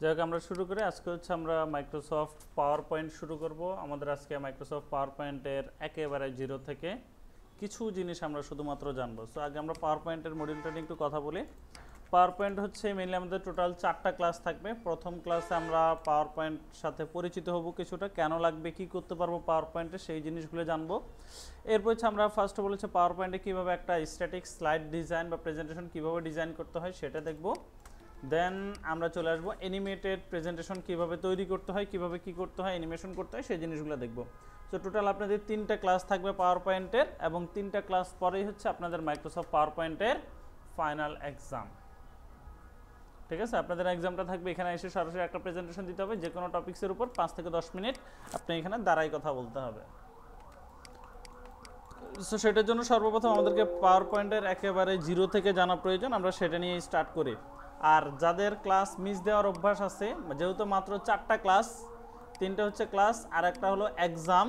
যাই আমরা শুরু করি। আজকে হচ্ছে আমরা মাইক্রোসফট পাওয়ার পয়েন্ট শুরু করব। আমাদের আজকে মাইক্রোসফট পাওয়ার পয়েন্টের একেবারে জিরো থেকে কিছু জিনিস আমরা শুধুমাত্র জানবো। সো আগে আমরা পাওয়ার পয়েন্টের মডিউলটা নিয়ে একটু কথা বলি। পাওয়ার পয়েন্ট হচ্ছে মেইনলি আমাদের টোটাল 4টা ক্লাস থাকবে। প্রথম ক্লাসে আমরা পাওয়ার পয়েন্ট সাথে পরিচিত হব, কিছুটা কেন লাগবে, কি করতে পারবো পাওয়ার পয়েন্টে, সেই জিনিসগুলো জানবো। এরপর হচ্ছে আমরা ফার্স্ট বলেছে পাওয়ার পয়েন্টে কীভাবে একটা স্ট্যাটিক স্লাইড ডিজাইন বা প্রেজেন্টেশন কীভাবে ডিজাইন করতে হয় সেটা দেখব। দেন আমরা চলে আসবো অ্যানিমেটেড প্রেজেন্টেশন কীভাবে তৈরি করতে হয়, কীভাবে কী করতে হয়, অ্যানিমেশন করতে হয়, সেই জিনিসগুলো দেখব। সো টোটাল আপনাদের 3টা ক্লাস থাকবে পাওয়ার পয়েন্টের, এবং 3টা ক্লাস পরেই হচ্ছে আপনাদের মাইক্রোসফট পাওয়ার পয়েন্টের ফাইনাল এক্সাম। ঠিক আছে, আপনাদের এক্সামটা থাকবে এখানে এসে সরাসরি একটা প্রেজেন্টেশন দিতে হবে যে কোনো টপিক্সের উপর 5 থেকে 10 মিনিট আপনি এখানে দাঁড়াই কথা বলতে হবে। সো সেটার জন্য সর্বপ্রথম আমাদেরকে পাওয়ার পয়েন্টের একেবারে জিরো থেকে জানা প্রয়োজন, আমরা সেটা নিয়ে স্টার্ট করি। আর যাদের ক্লাস মিস দেওয়ার অভ্যাস আছে, যেহেতু মাত্র 4টা ক্লাস, 3টা হচ্ছে ক্লাস আর একটা হলো এক্সাম,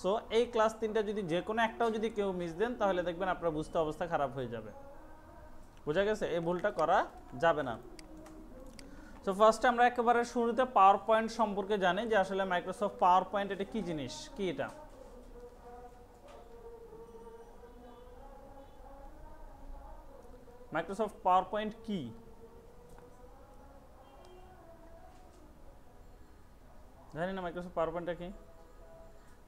সো এই ক্লাস 3টা যদি যে কোনো একটাও যদি কেউ মিস দেন তাহলে দেখবেন আপনার বুঝতে অবস্থা খারাপ হয়ে যাবে। বোঝা গেছে? এই ভুলটা করা যাবে না। সো ফার্স্টে আমরা একেবারে শুরুতে পাওয়ার পয়েন্ট সম্পর্কে জানি যে আসলে মাইক্রোসফট পাওয়ার পয়েন্ট এটা কি জিনিস, কি এটা। মাইক্রোসফট পাওয়ার পয়েন্ট কি? জানি না মাইক্রোসফট পাওয়ার পয়েন্টটা কি।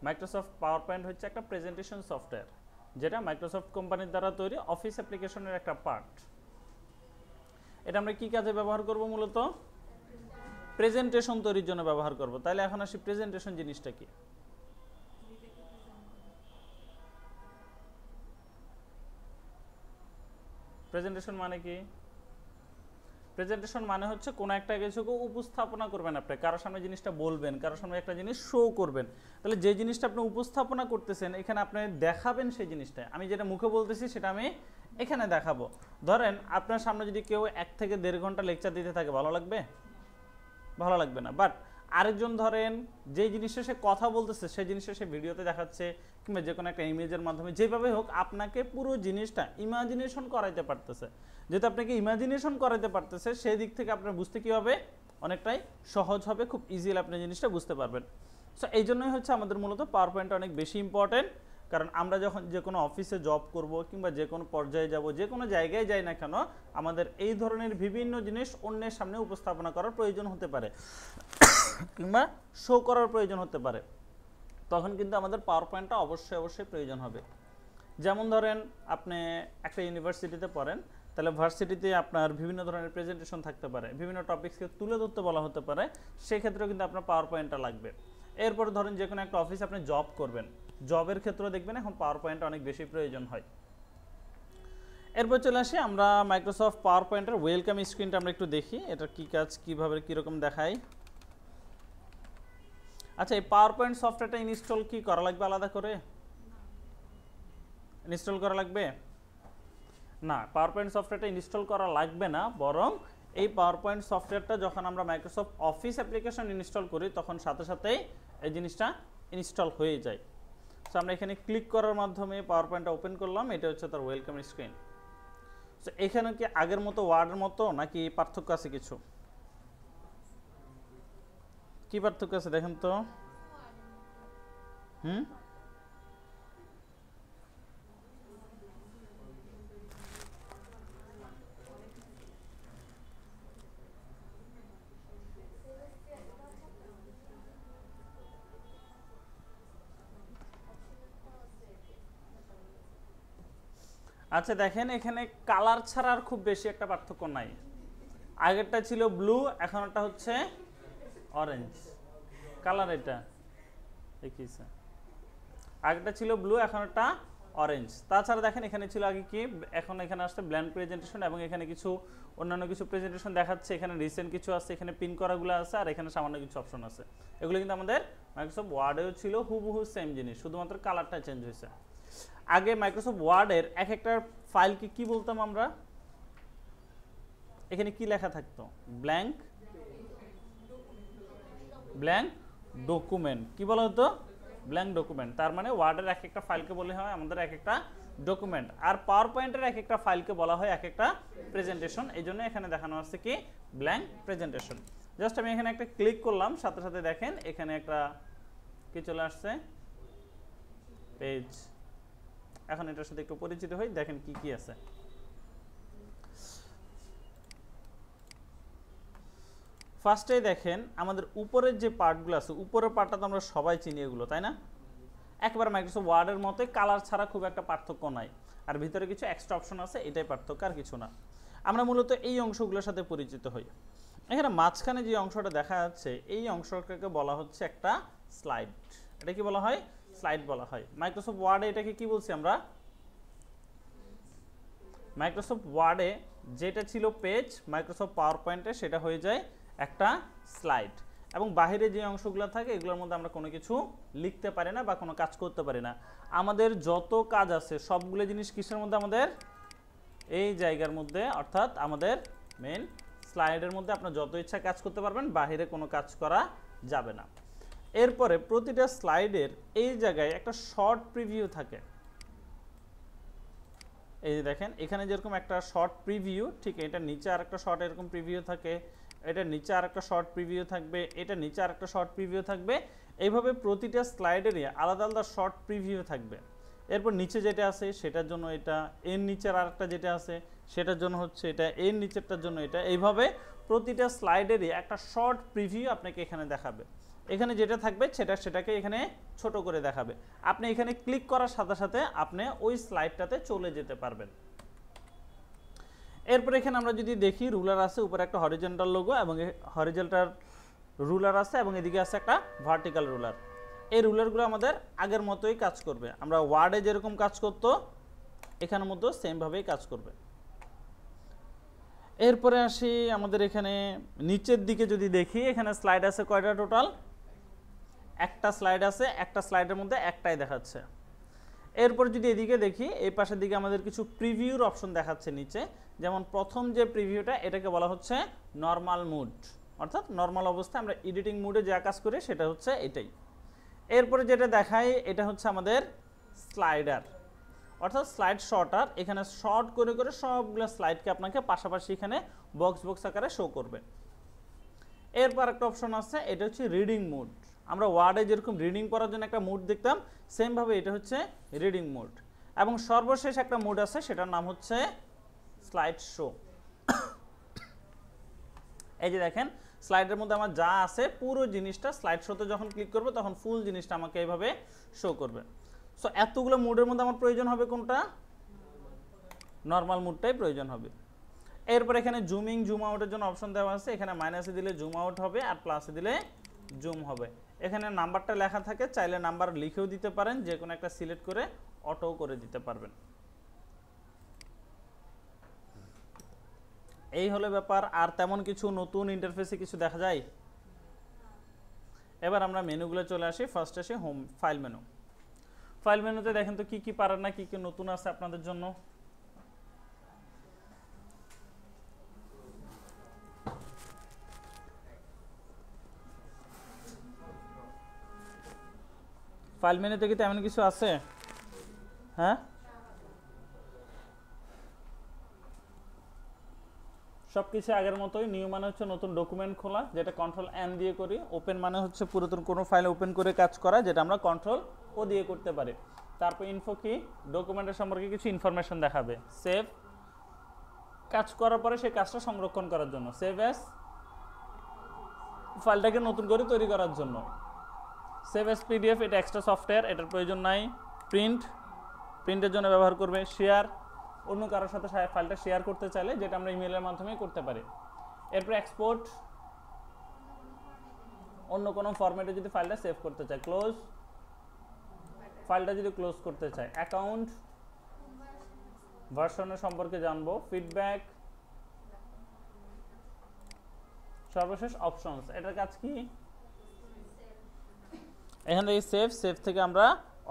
মাইক্রোসফট পাওয়ার পয়েন্ট হচ্ছে একটা প্রেজেন্টেশন সফটওয়্যার, যেটা মাইক্রোসফট কোম্পানির দ্বারা তৈরি অফিস অ্যাপ্লিকেশনের একটা পার্ট। এটা আমরা কি কাজে ব্যবহার করব? মূলত প্রেজেন্টেশন তৈরির জন্য ব্যবহার করব। তাহলে এখন আসি প্রেজেন্টেশন জিনিসটা কি। প্রেজেন্টেশন মানে কি? প্রেজেন্টেশন মানে হচ্ছে কোনো একটা কিছুকে উপস্থাপনা করবেন, আপনি কারোর সামনে জিনিসটা বলবেন, কারোর সামনে একটা জিনিস শো করবেন। তাহলে যে জিনিসটা আপনি উপস্থাপনা করতেছেন এখানে আপনি দেখাবেন সেই জিনিসটা। আমি যেটা মুখে বলতেছি সেটা আমি এখানে দেখাবো। ধরেন আপনার সামনে যদি কেউ 1 থেকে 1.5 ঘন্টা লেকচার দিতে থাকে, ভালো লাগবে? ভালো লাগবে না। বাট আরেকজন ধরেন যেই জিনিসটা সে কথা বলতেছে সেই জিনিসটা সে ভিডিওতে দেখাচ্ছে কিংবা যে কোনো একটা ইমেজের মাধ্যমে, যেভাবে হোক আপনাকে পুরো জিনিসটা ইমাজিনেশন করাইতে পারতেছে। যেহেতু আপনাকে ইমাজিনেশন করাইতে পারতেছে, সেই দিক থেকে আপনার বুঝতে কী হবে, অনেকটাই সহজ হবে, খুব ইজিলি আপনি জিনিসটা বুঝতে পারবেন। সো এই জন্যই হচ্ছে আমাদের মূলত পাওয়ার পয়েন্টটা অনেক বেশি ইম্পর্টেন্ট। কারণ আমরা যখন যে কোনো অফিসে জব করব কিংবা যে কোনো পর্যায়ে যাব, যে কোনো জায়গায় যাই না কেন, আমাদের এই ধরনের বিভিন্ন জিনিস অন্যের সামনে উপস্থাপনা করার প্রয়োজন হতে পারে কিংবা শো করার প্রয়োজন হতে পারে। তখন কিন্তু আমাদের পাওয়ার পয়েন্টটা অবশ্যই প্রয়োজন হবে। যেমন ধরেন আপনি একটা ইউনিভার্সিটিতে পড়েন, তাহলে ভার্সিটিতে আপনার বিভিন্ন ধরনের প্রেজেন্টেশন থাকতে পারে, বিভিন্ন টপিকসকে তুলে ধরতে বলা হতে পারে, সেক্ষেত্রেও কিন্তু আপনার পাওয়ার পয়েন্টটা লাগবে। এরপর ধরেন যে কোনো একটা অফিসে আপনি জব করবেন, জবের ক্ষেত্রে দেখবেন এখন পাওয়ার পয়েন্ট অনেক বেশি প্রয়োজন হয়। এরপর চলে আসি আমরা মাইক্রোসফট পাওয়ার পয়েন্টের ওয়েলকাম স্ক্রিনটা আমরা একটু দেখি, এটা কি কাজ, কীভাবে কীরকম দেখায়। আচ্ছা, এই পাওয়ার পয়েন্ট সফটওয়্যারটা ইনস্টল কি করা লাগবে আলাদা করে? ইনস্টল করা লাগবে না, পাওয়ার পয়েন্ট সফটওয়্যারটা ইনস্টল করা লাগবে না, বরং এই পাওয়ার পয়েন্ট সফটওয়্যারটা যখন আমরা মাইক্রোসফট অফিস অ্যাপ্লিকেশন ইনস্টল করি তখন সাথে সাথেই এই জিনিসটা ইনস্টল হয়ে যায়। সো আমরা এখানে ক্লিক করার মাধ্যমে পাওয়ার পয়েন্টটা ওপেন করলাম, এটা হচ্ছে তার ওয়েলকাম স্ক্রিন। সো এখানে কি আগের মতো ওয়ার্ডের মতো নাকি পার্থক্য আছে কিছু? কি পার্থক্য আছে দেখেন তো। আচ্ছা দেখেন, এখানে কালার ছাড়া আর খুব বেশি একটা পার্থক্য নাই। আগেরটা ছিল ব্লু, এখন একটা হচ্ছে অরেঞ্জ কালার, এটা দেখিয়েছে। আগেরটা ছিল ব্লু, এখন একটা অরেঞ্জ। তাছাড়া দেখেন এখানে ছিল আগে কি, এখন এখানে আসছে ব্ল্যান্ড প্রেজেন্টেশন, এবং এখানে কিছু অন্যান্য কিছু প্রেজেন্টেশন দেখাচ্ছে। এখানে রিসেন্ট কিছু আছে, এখানে পিন করাগুলো আছে, আর এখানে সামান্য কিছু অপশন আছে। এগুলো কিন্তু আমাদের মাইক্রোসফট ওয়ার্ডেও ছিল, হুবহু সেম জিনিস, শুধুমাত্র কালারটা চেঞ্জ হয়েছে। আগে মাইক্রোসফট ওয়ার্ডের এক একটা ফাইলকে কি বলতাম আমরা, এখানে কি লেখা থাকতো, ব্ল্যাঙ্ক ডকুমেন্ট। কি বলা হতো? Blank document. তার মানে ওয়ার্ডের এক একটা ফাইলকে বলে হয় আমাদের এক একটা ডকুমেন্ট, আর পাওয়ার পয়েন্টের এক একটা ফাইলকে বলা হয় এক একটা প্রেজেন্টেশন। এই জন্য এখানে দেখানো আছে কি ব্ল্যাঙ্ক প্রেজেন্টেশন। জাস্ট আমি এখানে একটা ক্লিক করলাম, সাথে সাথে দেখেন এখানে একটা কি চলে আসছে, পেজ। এখন এটার সাথে একটু পরিচিত হই, দেখেন কি কি আছে। ফার্স্টে দেখেন আমাদের উপরের যে পার্টগুলো আছে, উপরের পার্টটা তো আমরা সবাই চিনি এগুলো, তাই না? একবার মাইক্রোসফট ওয়ার্ডের মতোই, কালার ছাড়া খুব একটা পার্থক্য নাই, আর ভিতরে কিছু এক্সট্রা অপশন আছে, এটাই পার্থক্য আর কিছু না। আমরা মূলত এই অংশগুলোর সাথে পরিচিত হই। এখানে মাঝখানে যে অংশটা দেখা যাচ্ছে, এই অংশটাকে বলা হচ্ছে একটা স্লাইড। এটা কি বলা হয়? স্লাইড বলা হয়। মাইক্রোসফট ওয়ার্ডে এটাকে কি বলছি আমরা? মাইক্রোসফট ওয়ার্ডে যেটা ছিল পেজ, মাইক্রোসফট পাওয়ার পয়েন্টে সেটা হয়ে যায় একটা স্লাইড। এবং বাহিরে যে অংশগুলো থাকে এগুলোর মধ্যে আমরা কোনো কিছু লিখতে পারি না বা কোনো কাজ করতে পারি না। আমাদের যত কাজ আছে সবগুলো জিনিস কিসের মধ্যে? আমাদের এই জায়গার মধ্যে, অর্থাৎ আমাদের মেন স্লাইডের মধ্যে আপনার যত ইচ্ছা কাজ করতে পারবেন, বাহিরে কোনো কাজ করা যাবে না। এরপরে প্রতিটা স্লাইডের এই জায়গায় একটা শর্ট প্রিভিউ থাকে। এই যে দেখেন এখানে যেরকম একটা শর্ট প্রিভিউ, ঠিক এটা নিচে আর একটা শর্ট এরকম প্রিভিউ থাকে, এটা নিচে আর একটা শর্ট প্রিভিউ থাকবে, এটা নিচে আর একটা শর্ট প্রিভিউ থাকবে। এইভাবে প্রতিটা স্লাইডেরই আলাদা আলাদা শর্ট প্রিভিউ থাকবে। এরপর নিচে যেটা আছে সেটার জন্য এটা, এর নিচের আর একটা যেটা আছে সেটার জন্য হচ্ছে এটা, এর নিচেরটার জন্য এটা। এইভাবে প্রতিটা স্লাইডেরই একটা শর্ট প্রিভিউ আপনাকে এখানে দেখাবে। এখানে যেটা থাকবে সেটাকে এখানে ছোট করে দেখাবে। আপনি এখানে ক্লিক করার সাথে সাথে আপনি ওই স্লাইডটাতে চলে যেতে পারবেন। এরপর এখানে আমরা যদি দেখি রুলার আছে, উপরে একটা হরিজন্টাল লোগো এবং হরিজন্টাল রুলার আছে এবং এদিকে আছে একটা ভার্টিক্যাল রুলার। এই রুলারগুলো আমাদের আগের মতোই কাজ করবে। আমরা ওয়ার্ডে যেরকম কাজ করতো এখানের মধ্যে সেমভাবেই কাজ করবে। এরপরে আসি আমাদের এখানে নিচের দিকে যদি দেখি, এখানে স্লাইড আছে কয়টা? টোটাল একটা স্লাইড আছে, একটা স্লাইডের মধ্যে একটাই দেখাচ্ছে। এরপর যদি এদিকে দেখি, এই পাশের দিকে আমাদের কিছু প্রিভিউর অপশন দেখাচ্ছে নিচে। যেমন প্রথম যে প্রিভিউটা, এটাকে বলা হচ্ছে নর্মাল মুড, অর্থাৎ নর্মাল অবস্থায় আমরা এডিটিং মুডে যা কাজ করি সেটা হচ্ছে এটাই। এরপরে যেটা দেখায় এটা হচ্ছে আমাদের স্লাইডার, অর্থাৎ স্লাইড শর্টার। এখানে শর্ট করে করে সবগুলো স্লাইডকে আপনাকে পাশাপাশি এখানে বক্স বক্স আকারে শো করবে। এরপর একটা অপশন আছে, এটা হচ্ছে রিডিং মুড। আমরা ওয়ার্ডে যেরকম রিডিং করার জন্য একটা মুড দেখতাম, সেমভাবে এটা হচ্ছে রিডিং মুড। এবং সর্বশেষ একটা মুড আছে, সেটার নাম হচ্ছে স্লাইড শো। এই যে দেখেন স্লাইডের মধ্যে আমার যা আছে পুরো জিনিসটা স্লাইড শোতে যখন ক্লিক করবে তখন ফুল জিনিসটা আমাকে এইভাবে শো করবে। সো এতগুলো মুডের মধ্যে আমার প্রয়োজন হবে কোনটা? নর্মাল মুডটাই প্রয়োজন হবে। এরপর এখানে জুমিং জুম আউটের জন্য অপশন দেওয়া আছে। এখানে মাইনাসে দিলে জুম আউট হবে আর প্লাসে দিলে জুম হবে। এখানে নাম্বারটা লেখা থাকে, চাইলে নাম্বার লিখেও দিতে পারেন, যে কোনো একটা সিলেক্ট করে অটো করে দিতে পারবেন। এই হলো ব্যাপার। আর তেমন কিছু নতুন ইন্টারফেসে কিছু দেখা যায়? এবার আমরা মেনুগুলো চলে আসি। ফার্স্ট আসি হোম ফাইল মেনু। ফাইল মেনুতে দেখেন তো কি কি পারেন না, কি কি নতুন আছে আপনাদের জন্য। ফাইল মেনুতে কি তেমন কিছু আছে? হ্যাঁ, সব কিছু আগের মতোই। নিউ মানে হচ্ছে নতুন ডকুমেন্ট খোলা, যেটা কন্ট্রোল এন দিয়ে করি। ওপেন মানে হচ্ছে পুরাতন কোনো ফাইল ওপেন করে কাজ করা, যেটা আমরা কন্ট্রোল ও দিয়ে করতে পারি। তারপর ইনফো কি, ডকুমেন্টের সম্পর্কে কিছু ইনফরমেশন দেখাবে। সেভ, কাজ করার পরে সেই কাজটা সংরক্ষণ করার জন্য। সেভ অ্যাজ, ফাইলটাকে নতুন করে তৈরি করার জন্য। সেভ অ্যাজ পিডিএফ, এটা এক্সট্রা সফটওয়্যার, এটার প্রয়োজন নাই। প্রিন্ট, প্রিন্টের জন্য ব্যবহার করবে। শেয়ার, অন্য কারোর সাথে ফাইলটা শেয়ার করতে চাইলে, যেটা আমরা ইমেলের মাধ্যমে করতে পারি। এরপর এক্সপোর্ট, অন্য কোনো ফরম্যাটে যদি ফাইলটা সেভ করতে চাই। ক্লোজ, ফাইলটা যদি ক্লোজ করতে চাই। অ্যাকাউন্ট, ভার্সনের সম্পর্কে জানবো। ফিডব্যাক, সর্বশেষ অপশনস। এটার কাজ কি? এখান থেকে সেভ থেকে আমরা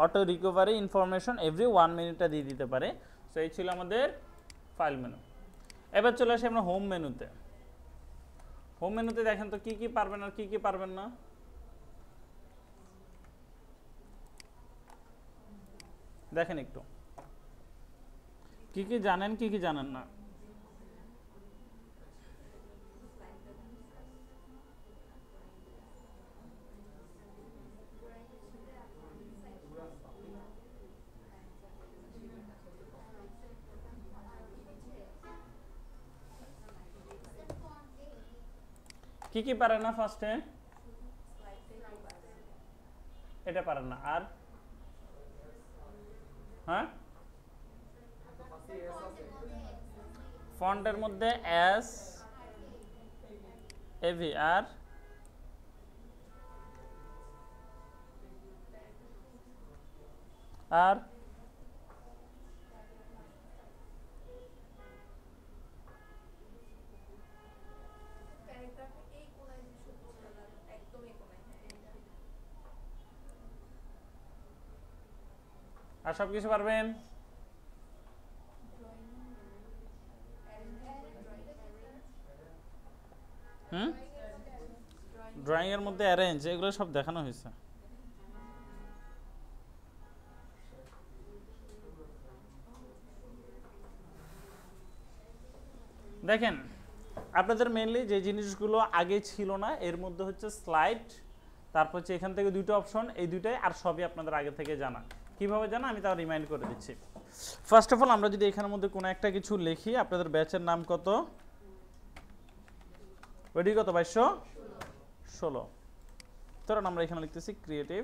অটো রিকভারি ইনফরমেশন এভরি 1 মিনিটটা দিয়ে দিতে পারে। সো এই ছিল আমাদের ফাইল মেনু। এবার চলে আসি আমরা হোম মেনুতে। হোম মেনুতে দেখেন তো কি কি পারবেন আর কি কি পারবেন না। দেখেন একটু কি কি জানেন, কি কি জানেন না। কি পারে না ফার্স্টে? এটা পারেন না। আর হ্যাঁ, ফন্টের মধ্যে এস এভি আর আর আর সব কিছু পারবেন? ড্রয়িং এর মধ্যে অ্যারেঞ্জ, এগুলো সব দেখানো হয়েছে। দেখেন আপনাদের মেইনলি যে জিনিসগুলো আগে ছিল না এর মধ্যে হচ্ছে স্লাইড, তারপর হচ্ছে এখান থেকে দুটো অপশন, এই দুটাই আর সবই আপনাদের আগে থেকে জানা। কিভাবে জানা আমি তাও রিমাইন্ড করে দিচ্ছি। ফার্স্ট অফ অল আমরা যদি এখানের মধ্যে কোনো একটা কিছু লিখি, আপনাদের ব্যাচের নাম কত? ওইটি কত? 2216। ধরুন আমরা এখানে লিখতেছি ক্রিয়েটিভ,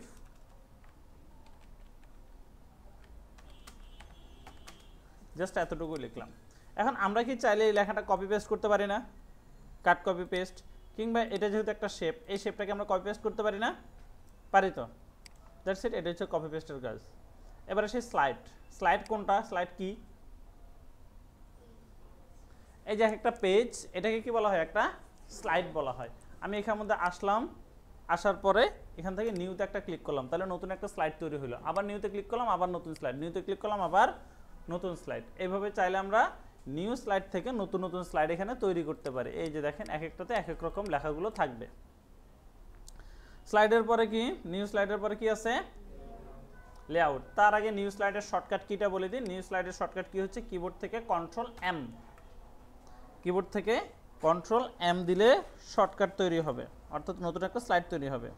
জাস্ট এতটুকু লিখলাম। এখন আমরা কি চাইলে এই লেখাটা কপি পেস্ট করতে পারি না? কাট কপি পেস্ট, কিংবা এটা যেহেতু একটা শেপ, এই শেপটাকে আমরা কপি পেস্ট করতে পারি না? পারি তো, দ্যাটস ইট, এটা হচ্ছে কপি পেস্টের কাজ। এবারে সেই স্লাইড, স্লাইড কোনটা? স্লাইড কি? এই যে একটা পেজ, এটাকে কি বলা হয়? একটা স্লাইড বলা হয়। আমি এখানের মধ্যে আসলাম, আসার পরে এখান থেকে নিউতে একটা ক্লিক করলাম, তাহলে নতুন একটা স্লাইড তৈরি হলো। আবার নিউতে ক্লিক করলাম, আবার নতুন স্লাইড, নিউতে ক্লিক করলাম, আবার নতুন স্লাইড। এইভাবে চাইলে আমরা নিউ স্লাইড থেকে নতুন নতুন স্লাইড এখানে তৈরি করতে পারি। এই যে দেখেন এক একটাতে এক এক রকম লেখাগুলো থাকবে। স্লাইডের পরে কি? নিউ স্লাইডের পরে কি আছে? লেআউট। তার আগে নিউ স্লাইডের শর্টকাট কিটা বলে দিই। নিউ স্লাইডের শর্টকাট কি হচ্ছে? কিবোর্ড থেকে কন্ট্রোল এম, কিবোর্ড থেকে কন্ট্রোল এম দিলে শর্টকাট তৈরি হবে, অর্থাৎ নতুন একটা স্লাইড তৈরি হবে।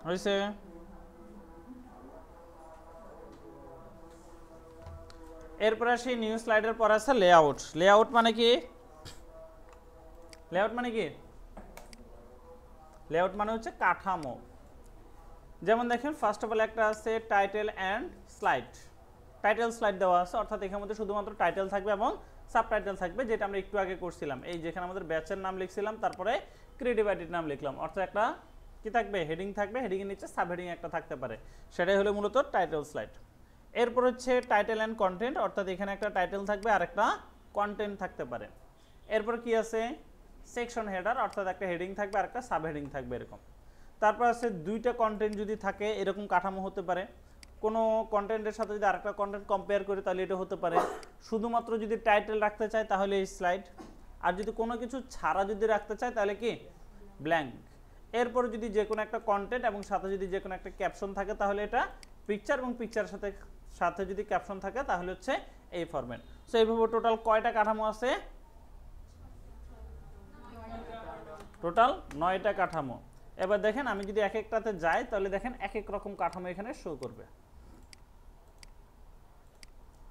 হয়েছে? এরপরে সেই নিউ স্লাইডের পর আছে লেআউট। লেআউট মানে কি? লেআউট মানে কি? লেআউট মানে হচ্ছে কাঠামো। যেমন দেখেন ফার্স্ট অফ অল একটা আছে title and slide. Title slide দেওয়া আছে, অর্থাৎ এখানের মধ্যে শুধুমাত্র টাইটেল থাকবে এবং সাবটাইটেল থাকবে, যেটা আমরা একটু আগে করছিলাম। এই যেখানে আমাদের ব্যাচের নাম লিখছিলাম, তারপরে ক্রিয়েটিভ আইডির নাম লিখলাম, অর্থাৎ একটা কি থাকবে? হেডিং থাকবে, হেডিং এর নিচে সাব হেডিং একটা থাকতে পারে, সেটাই হলো মূলত টাইটেল স্লাইড। এরপর হচ্ছে টাইটেল অ্যান্ড কন্টেন্ট, অর্থাৎ এখানে একটা টাইটেল থাকবে আর একটা কন্টেন্ট থাকতে পারে। এরপর কি আছে? সেকশন হেডার, অর্থাৎ একটা হেডিং থাকবে আর একটা সাব হেডিং থাকবে এরকম। তারপর আছে দুইটা কন্টেন্ট যদি থাকে এরকম কাঠামো হতে পারে। কোনো কন্টেন্টের সাথে যদি আরেকটা কন্টেন্ট কম্পেয়ার করে তাহলে এটা হতে পারে। শুধুমাত্র যদি টাইটেল রাখতে চায় তাহলে এই স্লাইড, আর যদি কোনো কিছু ছাড়া যদি রাখতে চায় তাহলে কি? ব্ল্যাঙ্ক। এরপর যদি যে কোনো একটা কন্টেন্ট এবং সাথে যদি যে কোনো একটা ক্যাপশন থাকে তাহলে এটা পিকচার, এবং পিকচারের সাথে যদি ক্যাপশন থাকে তাহলে হচ্ছে এই ফরম্যাট। সো এইভাবে টোটাল কয়টা কাঠামো আছে? টোটাল 9টা কাঠামো। এবার দেখেন আমি যদি এক একটাতে যাই তাহলে দেখেন এক এক রকম কাঠামো এখানে শো করবে।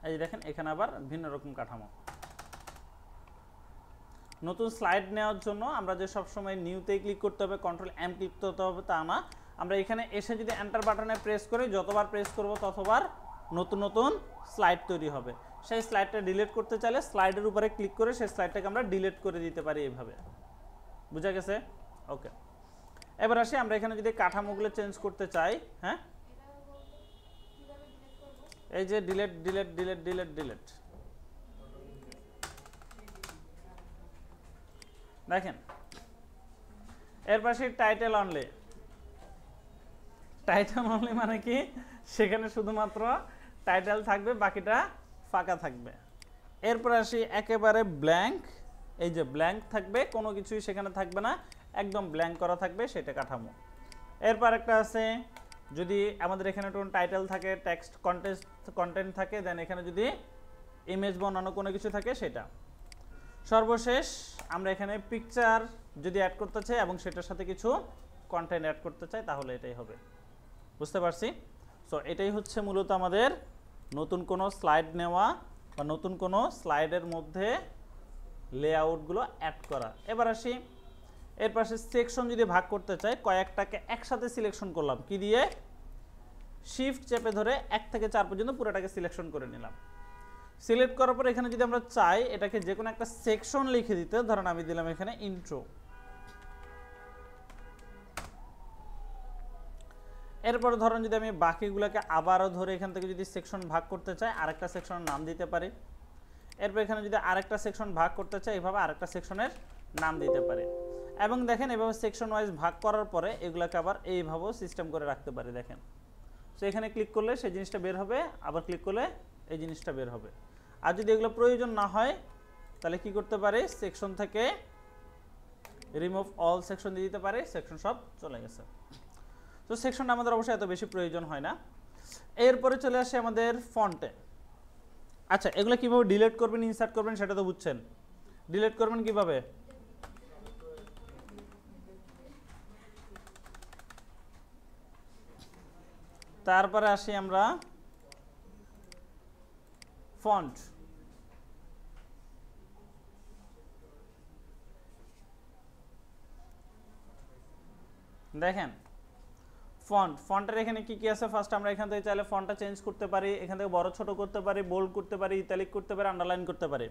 এই দেখেন এখানে আবার ভিন্ন রকম কাঠামো। নতুন স্লাইড নেওয়ার জন্য আমরা যে সবসময় নিউতে ক্লিক করতে হবে, কন্ট্রোল এম ক্লিক করতে হবে তা না, আমরা এখানে এসে যদি এন্টার বাটনে প্রেস করি, যতবার প্রেস করব ততবার নতুন নতুন স্লাইড তৈরি হবে। সেই স্লাইডটা ডিলিট করতে চাইলে স্লাইডের উপরে ক্লিক করে সেই স্লাইডটাকে আমরা ডিলিট করে দিতে পারি এইভাবে। বুঝা গেছে? ওকে, এবার আসি আমরা এখানে যদি কাঠামোগুলো চেঞ্জ করতে চাই, হ্যাঁ এই যে delete delete delete delete delete, দেখেন এরপর সেই টাইটেল অনলি। টাইটেল অনলি মানে কি? সেখানে শুধুমাত্র টাইটেল থাকবে, বাকিটা ফাঁকা থাকবে। এরপর আসি একেবারে ব্ল্যাঙ্ক। এই যে ব্ল্যাঙ্ক থাকবে, কোনো কিছুই সেখানে থাকবে না, একদম ব্ল্যাঙ্ক করা থাকবে, সেটা কাঠামো। এরপর একটা আছে যদি আমাদের এখানে কোনো টাইটেল থাকে, টেক্সট কন্টেন্ট থাকে, দেন এখানে যদি ইমেজ বানানো কোনো কিছু থাকে সেটা। সর্বশেষ আমরা এখানে পিকচার যদি অ্যাড করতে চাই এবং সেটার সাথে কিছু কন্টেন্ট অ্যাড করতে চাই তাহলে এটাই হবে। বুঝতে পারছি? সো এটাই হচ্ছে মূলত আমাদের নতুন কোনো স্লাইড নেওয়া বা নতুন কোনো স্লাইডের মধ্যে লেআউটগুলো অ্যাড করা। এবার আসি এর পাশে সেকশন যদি ভাগ করতে চাই, কয়েকটাকে একসাথে সিলেকশন করলাম কি দিয়ে, শিফট চেপে ধরে 1 থেকে 4 পর্যন্ত পুরোটাকে সিলেকশন করে নিলাম। সিলেক্ট করার পর এখানে যদি আমরা চাই এটাকে যে কোনো একটা সেকশন লিখে দিতে, ধরেন আমি দিলাম এখানে ইন্ট্রো। এরপর ধরেন যদি আমি বাকিগুলোকে আবারও ধরে এখান থেকে যদি সেকশন ভাগ করতে চাই, আরেকটা সেকশনের নাম দিতে পারি। এরপর এখানে যদি আরেকটা সেকশন ভাগ করতে চাই, এইভাবে আরেকটা সেকশনের নাম দিতে পারি। এবং দেখেন এভাবে সেকশন ওয়াইজ ভাগ করার পরে এগুলোকে আবার এইভাবেও সিস্টেম করে রাখতে পারি। দেখেন, সো এখানে ক্লিক করলে সেই জিনিসটা বের হবে, আবার ক্লিক করলে এই জিনিসটা বের হবে। আর যদি এগুলো প্রয়োজন না হয় তাহলে কি করতে পারি, সেকশন থেকে রিমুভ অল সেকশন দিয়ে দিতে পারি, সেকশন সব চলে গেছে। তো সেকশনটা আমাদের অবশ্যই এত বেশি প্রয়োজন হয় না। এরপরে চলে আসে আমাদের ফন্টে। আচ্ছা, এগুলো কিভাবে ডিলিট করবেন, ইনসার্ট করবেন সেটা তো বুঝছেন। ডিলিট করবেন কিভাবে, তারপরে আসি আমরা ফন্ট। দেখেন ফন্টের এখানে কি কি আছে, ফার্স্ট আমরা এখান থেকে চাইলে ফন্টটা চেঞ্জ করতে পারি, এখান থেকে বড় ছোট করতে পারি, বোল্ড করতে পারি, ইটালিক করতে পারি, আন্ডারলাইন করতে পারি।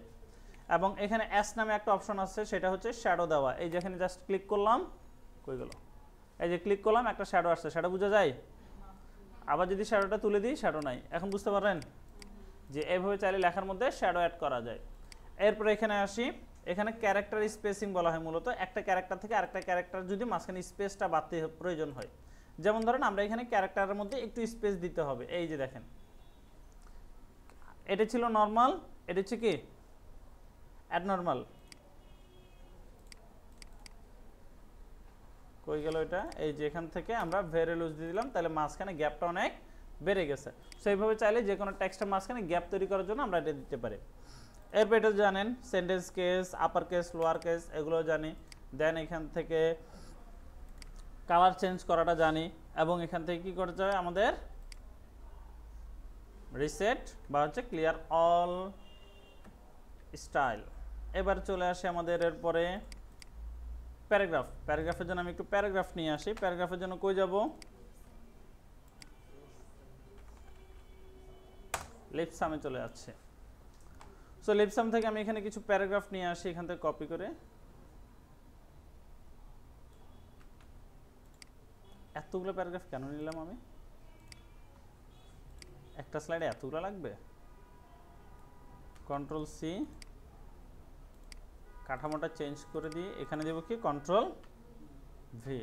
এবং এখানে এস নামে একটা অপশন আছে, সেটা হচ্ছে শ্যাডো দেওয়া। এই যে এখানে জাস্ট ক্লিক করলাম, কই গেল, এই যে ক্লিক করলাম একটা শ্যাডো আসছে, শ্যাডো বোঝা যায়। আবার যদি শ্যাডোটা তুলে দিই শ্যাডো নাই। এখন বুঝতে পারেন যে এইভাবে চাইলে লেখার মধ্যে শ্যাডো অ্যাড করা যায়। এরপরে এখানে আসি, এখানে ক্যারেক্টার স্পেসিং বলা হয় মূলত, একটা ক্যারেক্টার থেকে আরেকটা ক্যারেক্টার যদি মাঝখানে স্পেসটা বাড়তে প্রয়োজন হয়। যেমন ধরেন আমরা এখানে ক্যারেক্টারের মধ্যে একটু স্পেস দিতে হবে। এই যে দেখেন, এটা ছিল নর্মাল, এটা হচ্ছে কি অ্যাবনর্মাল। কই গেল এটা, এই যে এখান থেকে আমরা ভেরি লুজ দিয়ে দিলাম, তাহলে মাঝখানে গ্যাপটা অনেক বেড়ে গেছে। সেইভাবে চাইলে যে কোনো টেক্সটের মাঝখানে গ্যাপ তৈরি করার জন্য আমরা এটা দিতে পারি। এরপর এটা জানেন sentence case, upper case, lower case এগুলো জানি। দেন এখান থেকে কালার চেঞ্জ করাটা জানি, এবং এখান থেকে কি করতে হবে আমাদের রিসেট বা হচ্ছে ক্লিয়ার অল স্টাইল। এবার চলে আসে আমাদের এরপরে প্যারাগ্রাফ। প্যারাগ্রাফের জন্য আমি একটু প্যারাগ্রাফ নিয়ে আসি। প্যারাগ্রাফের জন্য কই যাব, লিপসামে চলে যাচ্ছে। সো লিপসাম থেকে আমি এখানে কিছু প্যারাগ্রাফ নিয়ে আসি, এখান থেকে কপি করে। এতগুলো প্যারাগ্রাফ কেন নিলাম আমি, একটা স্লাইডে এতগুলো লাগবে। কন্ট্রোল সি, কাঠামোটা চেঞ্জ করে দিই, এখানে দেব কি কন্ট্রোল ভি,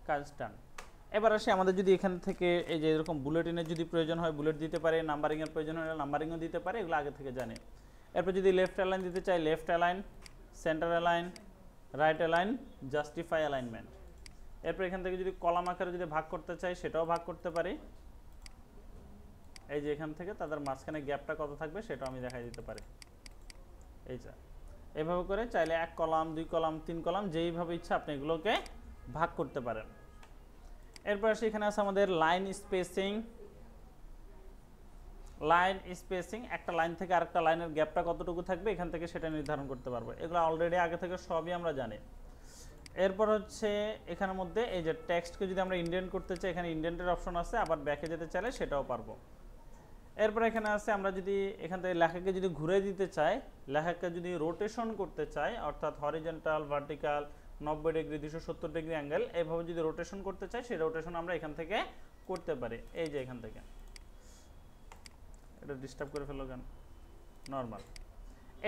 কাজ ডান। এবার আসি আমাদের যদি এখান থেকে এই যে এরকম বুলেটিনের যদি প্রয়োজন হয় বুলেট দিতে পারে, নাম্বারিংয়ের প্রয়োজন হলে নাম্বারিংও দিতে পারে, এগুলো আগে থেকে জানে। এরপর যদি লেফট অ্যালাইন দিতে চাই left align, centre align, right align, justify alignment. এরপর এখান থেকে যদি কলাম আকারে যদি ভাগ করতে চাই সেটাও ভাগ করতে পারি। এই যে এখান থেকে তাদের মাঝখানে গ্যাপটা কত থাকবে সেটাও আমি দেখাই দিতে পারি। এই যে এভাবে করে চাইলে 1 কলাম 2 কলাম 3 কলাম যেইভাবে ইচ্ছা আপনি এগুলোকে ভাগ করতে পারেন। এরপর সেখানে আছে আমাদের লাইন স্পেসিং। লাইন স্পেসিং, একটা লাইন থেকে আরেকটা লাইনের গ্যাপটা কতটুকু থাকবে এখান থেকে সেটা নির্ধারণ করতে পারবো। এগুলো অলরেডি আগে থেকে সবই আমরা জানি। এরপর হচ্ছে এখানের মধ্যে এই যে টেক্সটকে যদি আমরা ইন্ডেন্ট করতে চাই এখানে ইন্ডেন্টের অপশন আছে, আবার ব্যাকে যেতে চাইলে সেটাও পারবো। এরপর এখানে আছে আমরা যদি এখান থেকে লেখাকে যদি ঘুরে দিতে চাই, লেখাকে যদি রোটেশন করতে চাই অর্থাৎ horizontal, vertical, 90 degree, 270 degree angle এইভাবে যদি রোটেশন করতে চাই সেই রোটেশন আমরা এখান থেকে করতে পারি। এই যে এখান থেকে এটা ডিস্টার্ব করে ফেলো কেন, নর্মাল।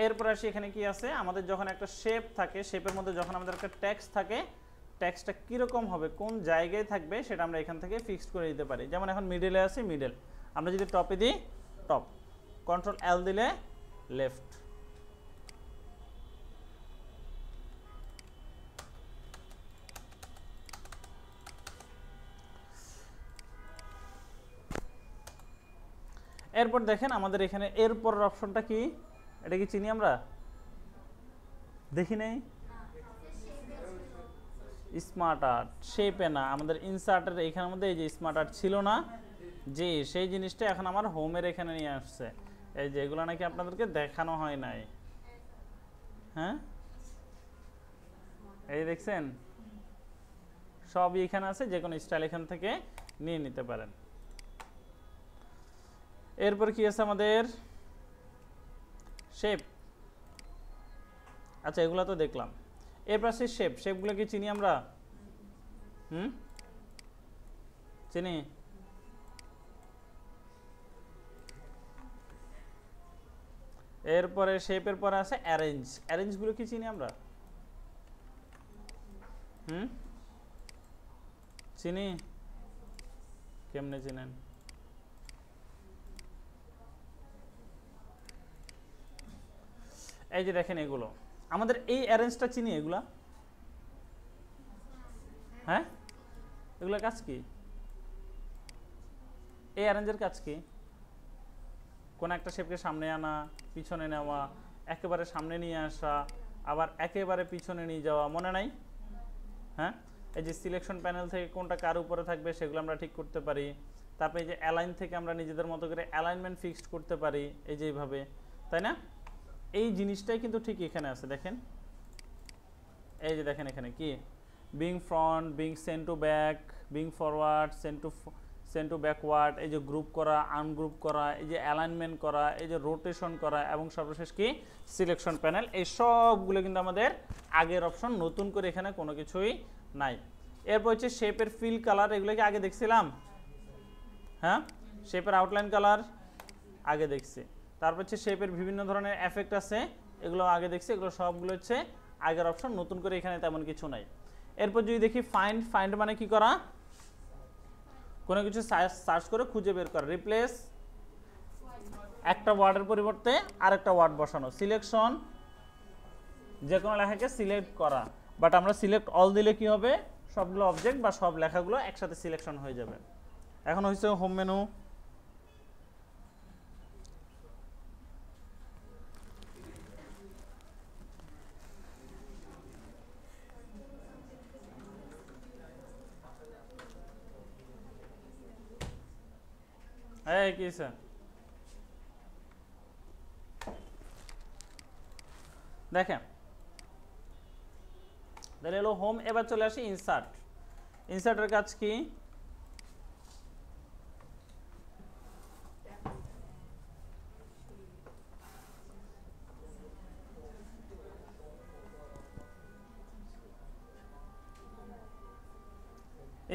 এরপর আসি এখানে কি আছে, আমাদের যখন একটা শেপ থাকে, শেপের মধ্যে যখন আমাদের একটা টেক্সট থাকে, টেক্সটটা কীরকম হবে, কোন জায়গায় থাকবে সেটা আমরা এখান থেকে ফিক্সড করে দিতে পারি। যেমন এখন মিডলে আছে মিডল, আমরা যদি টপে দিই টপ, কন্ট্রোল এল দিলে লেফট। এরপর দেখেন আমাদের এখানে এরপরের অপশনটা কি, এটা কি চিনি আমরা, দেখি নাই স্মার্ট আর্ট শেপে না, আমাদের ইনসার্টের এখানের মধ্যে এই যে স্মার্ট আর্ট ছিল না, যে সেই জিনিসটা এখন আমার হোমের এখানে নিয়ে আসছে। এই যে এগুলো নাকি আপনাদেরকে দেখানো হয় নাই। হ্যাঁ, এই দেখছেন সবই এখানে আছে, যে কোনো স্টাইল এখান থেকে নিয়ে নিতে পারেন। এরপর কি আছে আমাদের শেপ। আচ্ছা এগুলো তো দেখলাম, এরপর আছে শেপ। শেপগুলো কি চিনি আমরা? চিনি। এরপরে শেপের পরে আছে অ্যারেঞ্জ। অ্যারেঞ্জগুলো কি চিনি আমরা? চিনি? কেমনে চিনেন? এই যে দেখেন এগুলো আমাদের এই অ্যারেঞ্জটা চিনি। এগুলা হ্যাঁ, এগুলোর কাজ কি? এই অ্যারেঞ্জের কাজ কি? কোন একটা শেপকে সামনে আনা, পিছনে নেওয়া, একেবারে সামনে নিয়ে আসা, আবার একেবারে পিছনে নিয়ে যাওয়া, মনে নাই? হ্যাঁ, এই যে সিলেকশন প্যানেল থেকে কোনটা কার উপরে থাকবে সেগুলো আমরা ঠিক করতে পারি। তারপরে এই যে অ্যালাইন থেকে আমরা নিজেদের মতো করে অ্যালাইনমেন্ট ফিক্সড করতে পারি, এই যে এইভাবে, তাই না? এই জিনিসটাই কিন্তু ঠিক এখানে আছে। দেখেন এই যে দেখেন এখানে কি being front, being send to back, being forward, send to backward, এই যে গ্রুপ করা, আনগ্রুপ করা, এই যে অ্যালাইনমেন্ট করা, এই যে রোটেশন করা, এবং সর্বশেষ কি সিলেকশন প্যানেল। এই সবগুলো কিন্তু আমাদের আগের অপশন, নতুন করে এখানে কোনো কিছুই নাই। এরপর হচ্ছে শেপের ফিল কালার। এগুলো কি আগে দেখছিলাম? হ্যাঁ, শেপের আউটলাইন কালার আগে দেখছি। তারপর হচ্ছে শেপের বিভিন্ন ধরনের এফেক্ট আছে, এগুলো আগে দেখছি। এগুলো সবগুলো হচ্ছে আগের অপশন, নতুন করে এখানে তেমন কিছু নাই। এরপর যদি দেখি ফাইন্ড। ফাইন্ড মানে কি করা? কোনো কিছু সার্চ করে খুঁজে বের করা। রিপ্লেস, একটা ওয়ার্ডের পরিবর্তে আরেকটা ওয়ার্ড বসানো। সিলেকশন, যে কোনো লেখাকে সিলেক্ট করা। বাট আমরা সিলেক্ট অল দিলে কি হবে? সবগুলো অবজেক্ট বা সব লেখাগুলো একসাথে সিলেকশন হয়ে যাবে। এখন হচ্ছে হোম মেনু। এই কি স্যার দেখেন, তাহলে হলো হোম। এবার চলে আসি ইনসার্ট। ইনসার্টের কাজ কি?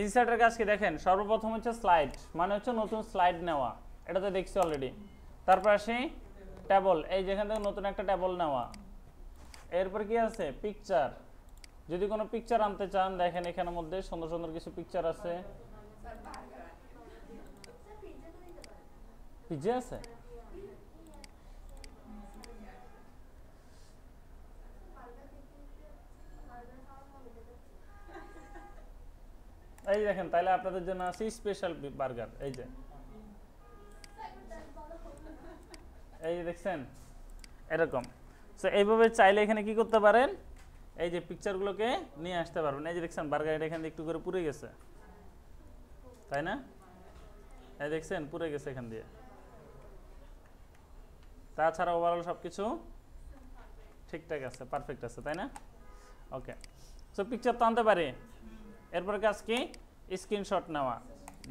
ইনসার্টের কাজ কি দেখেন, সর্বপ্রথম হচ্ছে স্লাইড, মানে হচ্ছে নতুন স্লাইড নেওয়া, এটা তো দেখছি অলরেডি। তারপর আসি টেবল, এই যেখান থেকে নতুন একটা টেবল নেওয়া। এরপর কি আছে? পিকচার। যদি কোনো পিকচার আনতে চান, দেখেন এখানের মধ্যে সুন্দর সুন্দর কিছু পিকচার আছে। পিজে আছে? এই দেখেন, তাইলে আপনাদের জন্য আছে স্পেশাল বার্গার। এই যে এই দেখছেন এরকম। সো এইভাবে চাইলে এখানে কি করতে পারেন, এই যে পিকচারগুলোকে নিয়ে আসতে পারবেন। এই যে দেখছেন বার্গার এখানে একটু করে পুড়ে গেছে, তাই না? এই দেখছেন পুড়ে গেছে এখান দিয়ে। তাছাড়া ওভারঅল সব কিছু ঠিকঠাক আছে, পারফেক্ট আছে, তাই না? ওকে, সো পিকচার তো আনতে পারি। এরপর কাজ কি? স্ক্রিনশট নেওয়া।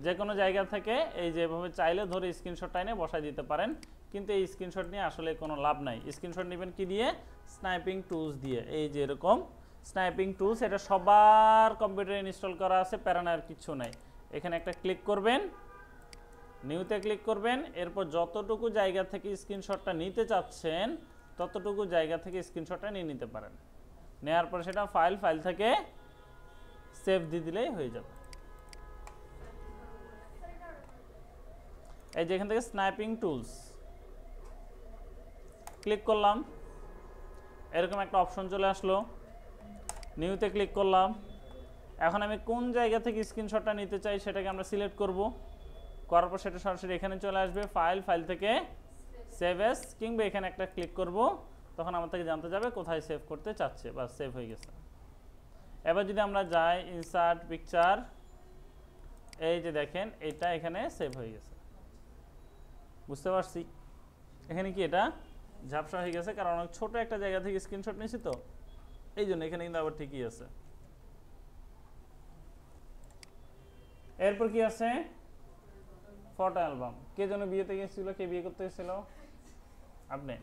যে কোনো জায়গা থেকে এই যেভাবে চাইলে ধরে স্ক্রিনশটটা এনে বসাই দিতে পারেন, কিন্তু এই স্ক্রিনশট নিয়ে আসলে কোনো লাভ নাই। স্ক্রিনশট নেবেন কি দিয়ে? স্নাইপিং টুলস দিয়ে। এই যে এরকম স্নাইপিং টুলস, এটা সবার কম্পিউটারে ইনস্টল করা আছে, প্যারানার কিছু নাই। এখানে একটা ক্লিক করবেন, নিউতে ক্লিক করবেন, এরপর যতটুকু জায়গা থেকে স্ক্রিনশটটা নিতে চাচ্ছেন ততটুকু জায়গা থেকে স্ক্রিনশটটা নিয়ে নিতে পারেন। নেওয়ার পর সেটা ফাইল থেকে সেভ দিয়ে দিলেই হয়ে যাবে। এই যে এখান থেকে স্নাইপিং টুলস ক্লিক করলাম, এরকম একটা অপশন চলে আসলো। নিউতে ক্লিক করলাম। এখন আমি কোন জায়গা থেকে স্ক্রিনশটটা নিতে চাই সেটাকে আমরা সিলেক্ট করব। করার পর সেটা সরাসরি এখানে চলে আসবে, ফাইল থেকে সেভ এস, কিংবা এখানে একটা ক্লিক করব তখন আমার থেকে জানতে যাবে কোথায় সেভ করতে চাচ্ছে, বা সেভ হয়ে গেছে। এবার যদি আমরা যাই ইনসার্ট পিকচার, এই যে দেখেন এটা এখানে সেভ হয়ে গেছে। বুঝতে পারছি এখানে কি এটা ঝাপসা হয়ে গেছে, কারণ অনেক ছোট একটা জায়গা থেকে স্ক্রিনশট নিয়েছি তো, এই জন্য এখানে কিন্তু আবার ঠিকই আছে। এরপর কি আছে, ফটো অ্যালবাম। কে যেন বিয়েতে গেছিল, কে বিয়ে করতে গেছিল? আপনি।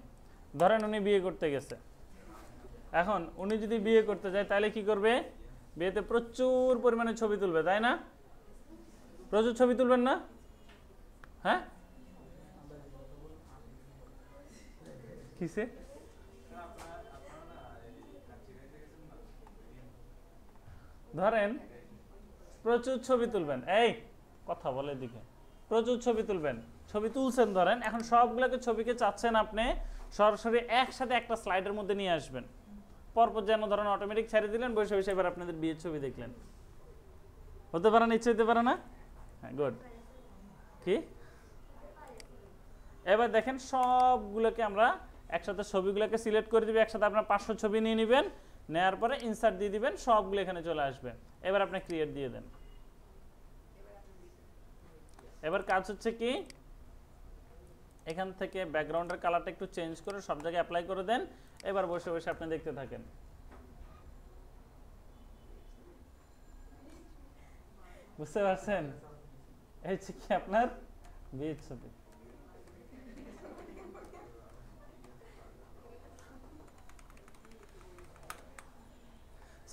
ধরেন উনি বিয়ে করতে গেছে, এখন উনি যদি বিয়ে করতে যায় তাহলে কি করবে? বিয়েতে প্রচুর পরিমাণে ছবি তুলবে, তাই না? প্রচুর ছবি তুলবেন না? হ্যাঁ, কিসে? ধরেন প্রচুর ছবি তুলবেন, এই কথা বলে দিকে, প্রচুর ছবি তুলবেন, ছবি তুলছেন ধরেন, এখন সবগুলোকে ছবিকে চাচ্ছেন আপনি সরাসরি একসাথে একটা স্লাইডের মধ্যে নিয়ে আসবেন, পরপর যেন ধরেন অটোমেটিক ছেড়ে দিলেন, বসে বসে এবার আপনাদের বিয়ের ছবি দেখলেন। হতে পারে না? ইচ্ছে হতে পারে না? হ্যাঁ, গুড। কি এবার দেখেন সবগুলোকে আমরা একসাথে, ছবিগুলোকে সিলেক্ট করে দিবে একসাথে, আপনার 500 ছবি নিয়ে নেবেন, নেওয়ার পরে ইনসার্ট দিয়ে দিবেন, সবগুলো এখানে চলে আসবে। এবার আপনি ক্রিয়েট দিয়ে দেন। এবার কাজ হচ্ছে কি, এখান থেকে ব্যাকগ্রাউন্ডের কালারটা একটু চেঞ্জ করে সব জায়গায় অ্যাপ্লাই করে দেন। এবার বসে বসে আপনি দেখতে থাকেন। বুঝতে পারছেন? এই হচ্ছে কি আপনার বিয়ের ছবি।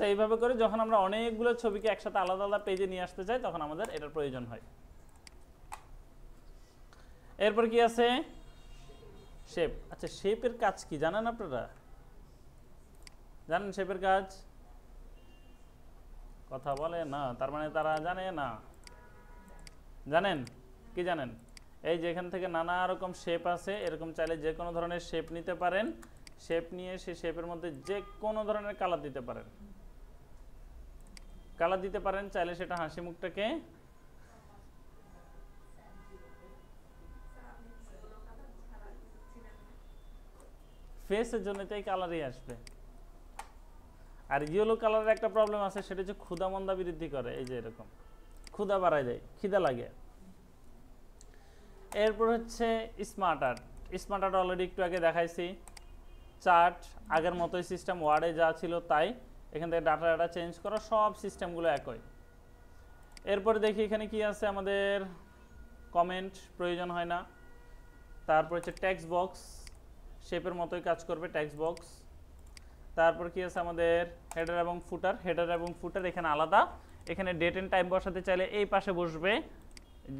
এইভাবে করে যখন আমরা অনেকগুলো ছবিকে একসাথে আলাদা আলাদা পেজে নিয়ে আসতে চাই, তখন আমাদের এটার প্রয়োজন হয়। এরপর কি আছে, শেপ। আচ্ছা, শেপের কাজ কি জানেন আপনারা? জানেন শেপের কাজ? কথা বলে না, তার মানে তারা জানে না। জানেন কি? জানেন এই যে এখান থেকে নানা রকম শেপ আছে, এরকম চাইলে যে কোনো ধরনের শেপ নিতে পারেন। শেপ নিয়ে সেই শেপের মধ্যে যে কোনো ধরনের কালার দিতে পারেন, কালার দিতে পারেন। চাইলে সেটা হাসি মুখটাকে ফেসের জন্য তাই কালারই আসবে। আর ইয়েলো কালারের একটা প্রবলেম আছে, সেটা হচ্ছে ক্ষুধা মন্দা বৃদ্ধি করে। এই যে এরকম ক্ষুধা বাড়ায় দেয়, খিদা লাগে। এরপর হচ্ছে smart art. Smart art already একটু আগে দেখাইছি। চার্ট আগের মতোই সিস্টেম, ওয়ার্ডে যা ছিল তাই, এখান থেকে ডাটা চেঞ্জ করা, সব সিস্টেমগুলো একই। এরপরে দেখি এখানে কি আছে, আমাদের কমেন্ট প্রয়োজন হয় না। তারপর হচ্ছে টেক্সট বক্স, শেপের মতোই কাজ করবে টেক্সট বক্স। তারপর কি আছে আমাদের হেডার এবং ফুটার। হেডার এবং ফুটার এখানে আলাদা, এখানে ডেট এন্ড টাইম বসাতে চাইলে এই পাশে বসবে,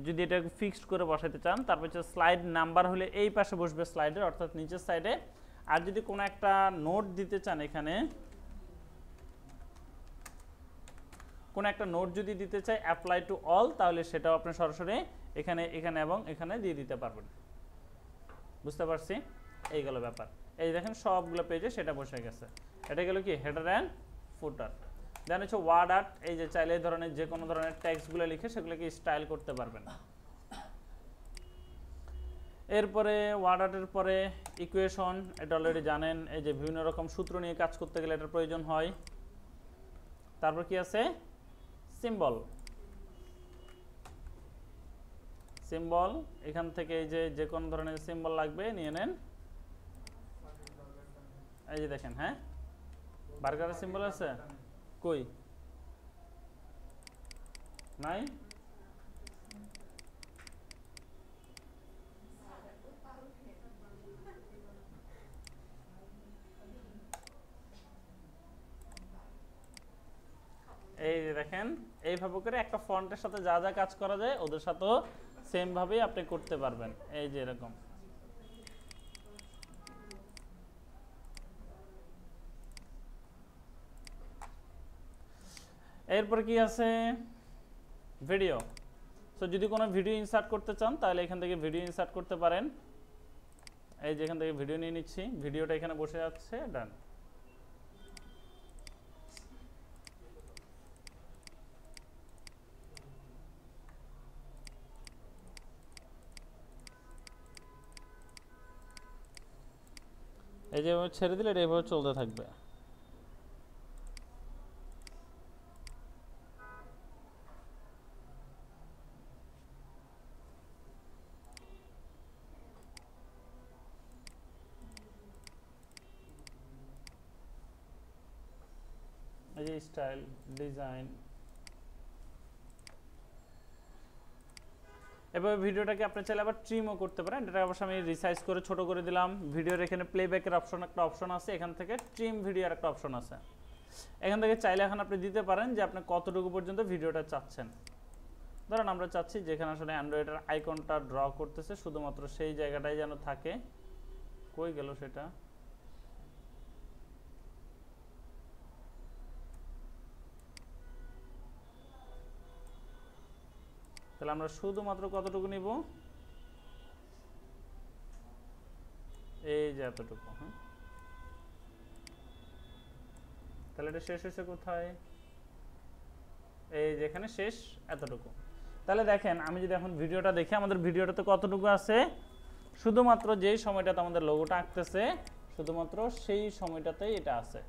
যদি এটা ফিক্সড করে বসাতে চান। তারপর হচ্ছে স্লাইড নাম্বার হলে এই পাশে বসবে স্লাইডের, অর্থাৎ নিচের সাইডে। আর যদি কোনো একটা নোট দিতে চান, এখানে কোনো একটা নোট যদি দিতে চাই অ্যাপ্লাই টু অল, তাহলে সেটাও আপনি সরাসরি এখানে এখানে এবং এখানে দিয়ে দিতে পারবেন। বুঝতে পারছি? এই গেল ব্যাপার। এই দেখেন সবগুলো পেজে সেটা বসে গেছে। এটা গেল কি হেডার অ্যান্ড ফুটার। দেন হচ্ছে ওয়ার্ড আর্ট। এই যে চাইলে এই ধরনের যে কোনো ধরনের টেক্সটগুলো লিখে সেগুলোকে স্টাইল করতে পারবেন। এরপরে ওয়ার্ড আর্টের পরে ইকুয়েশন, এটা অলরেডি জানেন। এই যে বিভিন্ন রকম সূত্র নিয়ে কাজ করতে গেলে এটার প্রয়োজন হয়। তারপর কি আছে, সিম্বল। সিম্বল এখান থেকে এই যে কোনো ধরনের সিম্বল লাগবে নিয়ে নেন। এই যে দেখেন, হ্যাঁ বার্গারের সিম্বল আছে কই? নাই? এই যে দেখেন, এইভাবে করে একটা ফন্টের সাথে যা যা কাজ করা যায় ওদের সাথেও সেম ভাবেই আপনি করতে পারবেন। এই যে এরকম। এরপর কি আছে, ভিডিও। সো যদি কোনো ভিডিও ইনসার্ট করতে চান তাহলে এখান থেকে ভিডিও ইনসার্ট করতে পারেন। এই যে এখান থেকে ভিডিও নিয়ে নিচ্ছি, ভিডিওটা এখানে বসে যাচ্ছে, ডান। এই যে ছেড়ে দিলে এটা এইভাবে চলতে থাকবে। এই যে স্টাইল ডিজাইন, এভাবে ভিডিওটাকে আপনি চাইলে আবার ট্রিমও করতে পারেন। এটা অবশ্য আমি রিসাইজ করে ছোট করে দিলাম। ভিডিওর এখানে প্লেব্যাকের একটা অপশন আছে, এখান থেকে ট্রিম ভিডিওর একটা অপশন আছে, এখান থেকে চাইলে এখন আপনি দিতে পারেন যে আপনি কতটুকু পর্যন্ত ভিডিওটা চাচ্ছেন। ধরেন আমরা চাচ্ছি যেখানে আসলে অ্যান্ড্রয়েডের আইকনটা ড্র করতেছে শুধুমাত্র সেই জায়গাটাই যেন থাকে। কই গেল সেটা? তাহলে আমরা শুধুমাত্র কতটুকু নিব? এই যে এতটুকু। হ্যাঁ, তাহলে এটা শেষ হয়েছে কোথায়? এই যেখানে শেষ এতটুকু। তাহলে দেখেন আমি যদি এখন ভিডিওটা দেখি, আমাদের ভিডিওটাতে কতটুকু আছে? শুধুমাত্র যেই সময়টাতে আমাদের লোগোটা আঁকতেছে শুধুমাত্র সেই সময়টাতেই এটা আছে।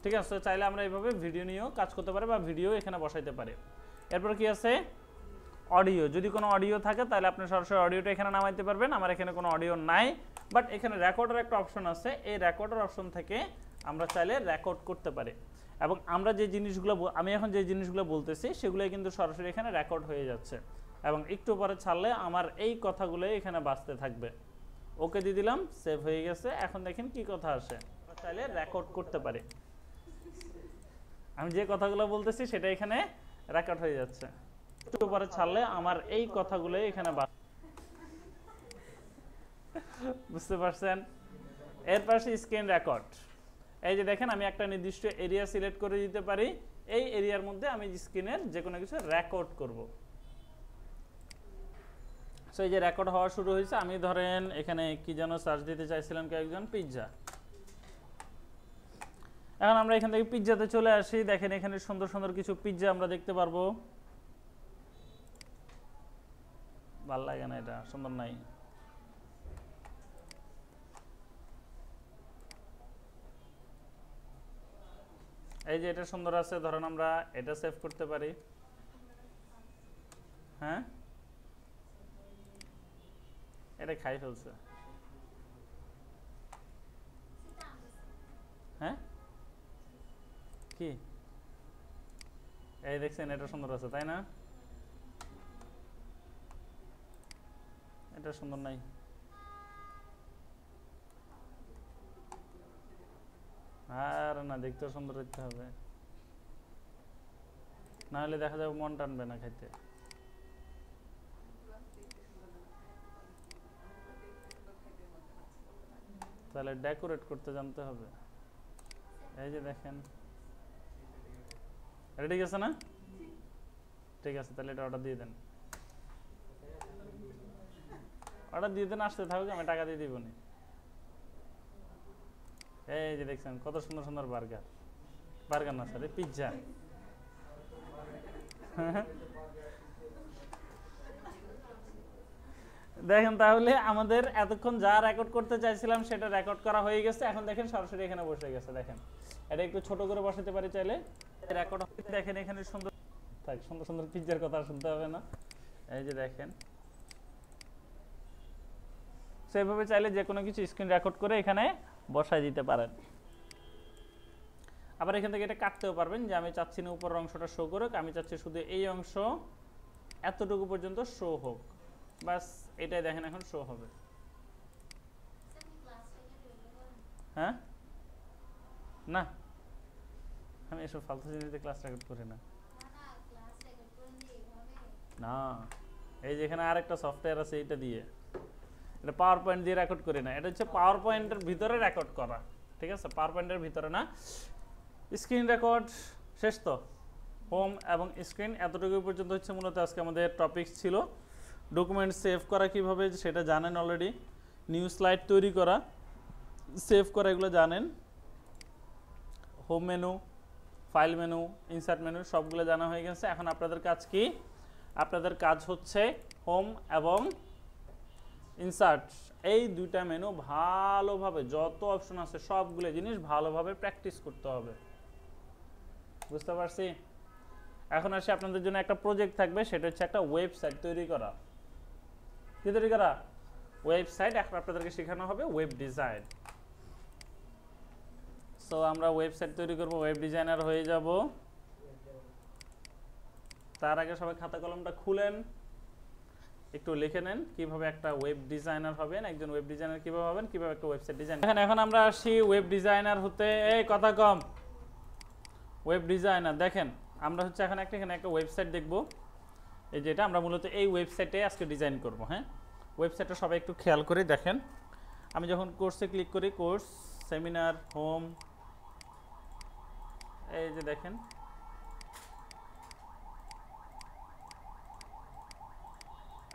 ঠিক আছে, চাইলে আমরা এইভাবে ভিডিও নিয়েও কাজ করতে পারি বা ভিডিও এখানে বসাইতে পারি। এরপর কি আছে? অডিও। যদি কোনো অডিও থাকে তাহলে আপনি সরাসরি অডিওটা এখানে নামাইতে পারবেন। আমার এখানে কোনো অডিও নাই, বাট এখানে রেকর্ডের একটা অপশন আছে। এই রেকর্ডের অপশন থেকে আমরা চাইলে রেকর্ড করতে পারি, এবং আমরা যে জিনিসগুলো আমি এখন যে জিনিসগুলো বলতেছি সেগুলোই কিন্তু সরাসরি এখানে রেকর্ড হয়ে যাচ্ছে, এবং একটু পরে ছাড়লে আমার এই কথাগুলোই এখানে বাজতে থাকবে। ওকে দিয়ে দিলাম, সেভ হয়ে গেছে। এখন দেখেন কি কথা আসে। চাইলে রেকর্ড করতে পারি, আমি যে কথাগুলো বলতেছি সেটা এখানে রেকর্ড হয়ে যাচ্ছে। একটু পরে ছাড়লে আমার এই কথাগুলোই এখানে বুঝতে পারছেন? এর পাশে স্ক্রিন রেকর্ড। এই যে দেখেন আমি একটা নির্দিষ্ট এরিয়া সিলেক্ট করে দিতে পারি, এই এরিয়ার মধ্যে আমি স্ক্রিনের যে কোনো কিছু রেকর্ড করব। সো এই যে রেকর্ড হওয়া শুরু হয়েছে। আমি ধরেন এখানে কি যেন সার্চ দিতে চাইছিলাম, কয়েকজন পিৎজা। এখন আমরা এখান থেকে পিৎজাতে চলে আসি। দেখেন এখানে সুন্দর সুন্দর কিছু পিৎজা আমরা দেখতে পারবো। ভাল লাগে না, এটা সুন্দর নাই। এই যে এটা সুন্দর আছে, ধরেন আমরা এটা সেভ করতে পারি। হ্যাঁ, এটা খাই ফেলছে। হ্যাঁ, কি এই দেখছেন, এটা সুন্দর আছে তাই না? এটা সুন্দর নাই। আর না, দেখতে সুন্দর দেখতে হবে, না হলে দেখা যাবে মন টানবে না খাইতে। তাহলে ডেকোরেট করতে জানতে হবে। এই যে দেখেন, এটা ঠিক আছে না? ঠিক আছে, তাহলে এটা অর্ডার দিয়ে দেন। অর্ডার দিয়ে দেন, আসতে থাকুক, আমি টাকা দিয়ে দিব না। এই যে দেখছেন কত সুন্দর সুন্দর বার্গার, বার্গার না সরি পিৎজা। দেখেন তাহলে আমাদের এতক্ষণ যা রেকর্ড করতে চাইছিলাম সেটা রেকর্ড করা হয়ে গেছে। এখন দেখেন সরাসরি এখানে বসে গেছে। দেখেন এটা একটু ছোট করে বসাতে পারি চাইলে, রেকর্ড হয়ে। দেখেন এখানে সুন্দর থাক, সুন্দর সুন্দর পিৎজার কথা শুনতে হবে না। এই যে দেখেন, সেইভাবে চাইলে যে কোনো কিছু স্ক্রিন রেকর্ড করে এখানে বসাই দিতে পারেন। আবার এখান থেকে এটা কাটতেও পারবেন, যে আমি চাচ্ছি না উপরের অংশটা শো করুক, আমি চাচ্ছি শুধু এই অংশ এতটুকু পর্যন্ত শো হোক, বাস এটাই দেখেন এখন শো হবে। হ্যাঁ, না আমি এসব ফালতু জিনিস ক্লাস রেকর্ড করি না। না, এই যে এখানে আরেকটা সফটওয়্যার আছে, এটা দিয়ে, এটা পাওয়ার পয়েন্ট দিয়ে রেকর্ড করি না। এটা হচ্ছে পাওয়ার পয়েন্টের ভিতরে রেকর্ড করা, ঠিক আছে? পাওয়ার পয়েন্টের ভিতরে না। স্ক্রিন রেকর্ড শেষ তো। হোম এবং স্ক্রিন এতটুকু পর্যন্ত হচ্ছে মূলত আজকে আমাদের টপিকস ছিল। ডকুমেন্ট সেভ করা কিভাবে সেটা জানেন অলরেডি, নিউ স্লাইড তৈরি করা, সেভ করা, এগুলো জানেন। Home menu, file menu, insert menu সবগুলো জানা হয়ে গেছে। এখন আপনাদের কাজ কি? আপনাদের কাজ হচ্ছে হোম এবং ইনসার্ট, এই দুইটা মেনু ভালোভাবে যত অপশন আছে সবগুলো জিনিস ভালোভাবে প্র্যাকটিস করতে হবে। বুঝতে পারছি? এখন আসি আপনাদের জন্য একটা প্রজেক্ট থাকবে, সেটা হচ্ছে একটা ওয়েবসাইট তৈরি করা। কি তৈরি করা? ওয়েবসাইট। এখন আপনাদেরকে শেখানো হবে ওয়েব ডিজাইন। সো আমরা ওয়েবসাইট তৈরি করব, ওয়েব ডিজাইনার হয়ে যাব। তার আগে সবাই খাতা কলমটা খুলেন, একটু লিখে নেন কিভাবে একটা ওয়েব ডিজাইনার হবেন, একজন ওয়েব ডিজাইনার কিভাবে হবেন, কিভাবে একটা ওয়েবসাইট ডিজাইন। এখন আমরা আসি ওয়েব ডিজাইনার হতে। এই কথা কম, ওয়েব ডিজাইনার। দেখেন আমরা হচ্ছে এখন এখানে একটা ওয়েবসাইট দেখব, এই যেটা আমরা মূলত এই ওয়েবসাইটে আজকে ডিজাইন করব। হ্যাঁ, ওয়েবসাইটটা সবাই একটু খেয়াল করে দেখেন। আমি যখন কোর্সে ক্লিক করি, কোর্স, সেমিনার, হোম, এই যে দেখেন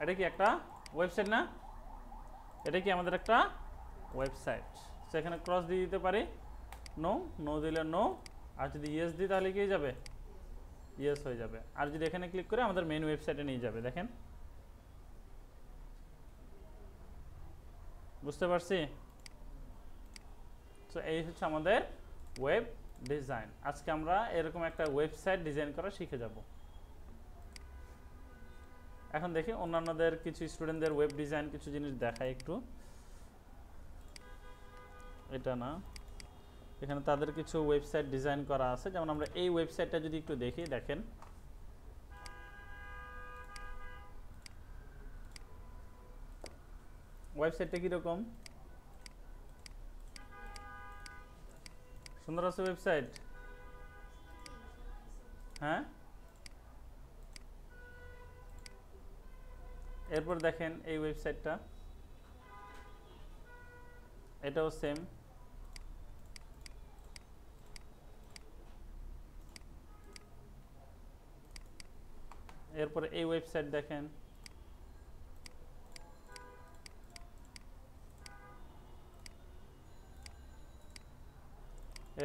এটা কি একটা ওয়েবসাইট না? এটা কি আমাদের একটা ওয়েবসাইট। সেখানে ক্রস দিয়ে দিতে পারি, নো, নো দিলে নো, আর যদি ইয়েস দিই তাহলে কি হয়ে যাবে? ইয়েস হয়ে যাবে। আর যদি এখানে ক্লিক করে আমাদের মেন ওয়েবসাইটে নিয়ে যাবে। দেখেন, বুঝতে পারছি? তো এই হচ্ছে আমাদের ওয়েব ডিজাইন। আজকে আমরা এরকম একটা ওয়েবসাইট ডিজাইন করা শিখে যাব। এখন দেখি অন্যান্যদের কিছু স্টুডেন্টদের ওয়েব ডিজাইন কিছু জিনিস দেখায় একটু। এটা না, এখানে তাদের কিছু ওয়েবসাইট ডিজাইন করা আছে। যেমন আমরা এই ওয়েবসাইটটা যদি একটু দেখি, দেখেন ওয়েবসাইটটা কিরকম সুন্দর আছে ওয়েবসাইট। হ্যাঁ, এরপর দেখেন এই ওয়েবসাইটটা, এটাও সেম। এরপরে এই ওয়েবসাইট দেখেন,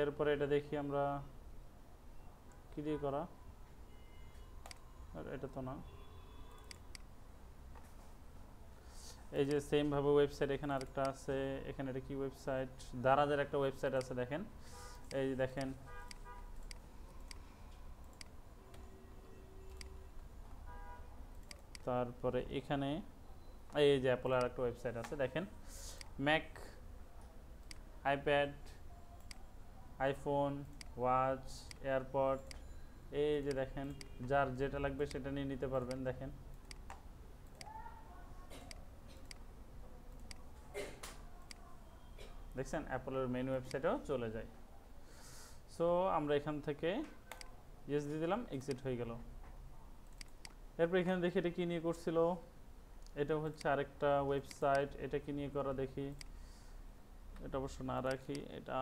এরপরে এটা দেখি আমরা কি দিয়ে করা, আর এটা তো না। এই যে সেম ভাবে ওয়েবসাইট এখানে আরেকটা আছে। এখানে এটা কি ওয়েবসাইট? দারাজের একটা ওয়েবসাইট আছে, দেখেন, এই যে দেখেন। তারপরে এখানে এই যে অ্যাপলের একটা ওয়েবসাইট আছে, দেখেন, Mac, iPad, iPhone, watch, AirPod, এই যে দেখেন, যার যেটা লাগবে সেটা নিয়ে নিতে পারবেন। দেখেন, দেখছেন অ্যাপলের মেন ওয়েবসাইটেও চলে যায়। সো আমরা এখান থেকে ইয়েস দিয়ে দিলাম, এক্সিট হয়ে গেল। এরপর এখানে দেখি এটা কি নিয়ে করছিল, এটা হচ্ছে আরেকটা ওয়েবসাইট। এটা কি নিয়ে করা দেখি, এটা অবশ্য না রাখি, এটা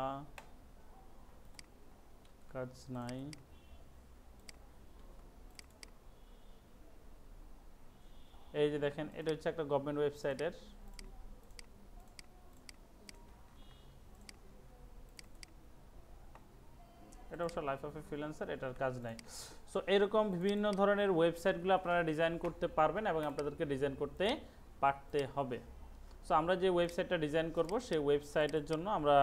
কাজ নাই। এই যে দেখেন, এটা হচ্ছে একটা গভর্নমেন্ট ওয়েবসাইটের। এটা অবশ্য লাইফ অফ এ ফ্রিল্যান্সার, এটার কাজ নাই। সো এরকম বিভিন্ন ধরনের ওয়েবসাইটগুলো আপনারা ডিজাইন করতে পারবেন এবং আপনাদেরকে ডিজাইন করতে পারতে হবে। সো আমরা যে ওয়েবসাইটটা ডিজাইন করব সেই ওয়েবসাইটের জন্য আমরা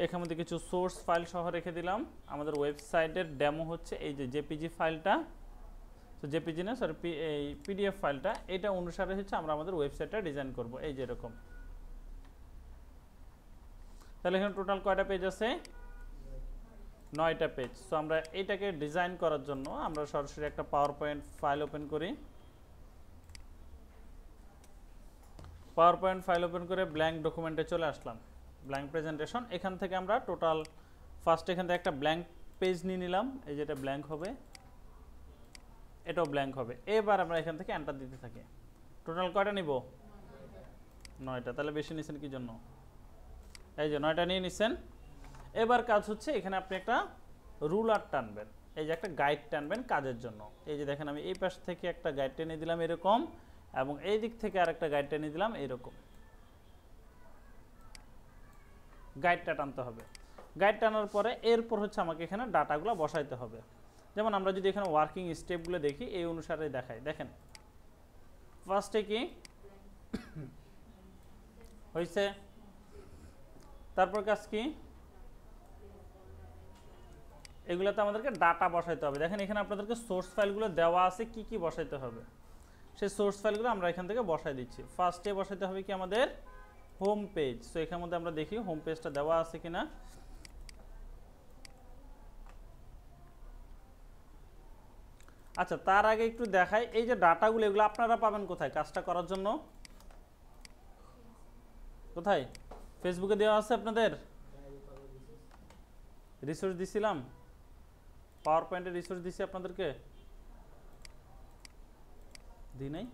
এখান মধ্যে কিছু সোর্স ফাইল সহ রেখে দিলাম। আমাদের ওয়েবসাইটের ডেমো হচ্ছে এই যে জেপিজি ফাইলটা, তো জেপিজি না সরি এই পিডিএফ ফাইলটা, এটা অনুসারে হচ্ছে আমরা আমাদের ওয়েবসাইটটা ডিজাইন করব। এই যে এরকম। তাহলে এখানে টোটাল কয়টা পেজ আছে? 9টা পেজ। সো আমরা এটাকে ডিজাইন করার জন্য আমরা সরাসরি একটা পাওয়ার পয়েন্ট ফাইল ওপেন করি। পাওয়ার পয়েন্ট ফাইল ওপেন করে ব্ল্যাঙ্ক ডকুমেন্টে চলে আসলাম, ব্ল্যাঙ্ক প্রেজেন্টেশন। এখান থেকে আমরা টোটাল ফার্স্ট এখান থেকে একটা ব্ল্যাঙ্ক পেজ নিয়ে নিলাম, এই যেটা ব্ল্যাঙ্ক হবে, এটাও ব্ল্যাঙ্ক হবে। এবার আমরা এখান থেকে এন্টার দিতে থাকি। টোটাল কয়টা নিব? 9টা। তাহলে বেশি নিছেন কি জন্য? এই যে 9টা নিয়ে নিছেন। এবার কাজ হচ্ছে এখানে আপনি একটা রুলার টানবেন, এই যে একটা গাইড টানবেন কাজের জন্য। এই যে দেখেন আমি এই পাশ থেকে একটা গাইড টেনে দিলাম এরকম, এবং এই দিক থেকে আরেকটা গাইড টেনে দিলাম এরকম। গাইডটা টানতে হবে। গাইড টানার পরে এরপর হচ্ছে আমাকে এখানে ডাটাগুলো বসাইতে হবে। যেমন আমরা যদি এখানে ওয়ার্কিং স্টেপগুলো দেখি এই অনুসারে দেখাই। দেখেন ফার্স্টে কি হয়েছে? তারপর কাজ কি? এগুলোতে আমাদেরকে ডাটা বসাইতে হবে। দেখেন এখানে আপনাদেরকে সোর্স ফাইলগুলো দেওয়া আছে, কি কি বসাইতে হবে সেই সোর্স ফাইলগুলো আমরা এখান থেকে বসাই দিচ্ছি। ফার্স্টে বসাইতে হবে কি আমাদের হোম পেজ। সো এখানের মধ্যে আমরা দেখি হোম পেজটা দেওয়া আছে কিনা। আচ্ছা, তার আগে একটু দেখাই, এই যে ডাটাগুলো এগুলো আপনারা পাবেন কোথায় কাজটা করার জন্য? কোথায়? ফেসবুকে দেওয়া আছে আপনাদের? রিসোর্স দিছিলাম, পাওয়ার পয়েন্টের রিসোর্স দিছি আপনাদেরকে, দিই নাই?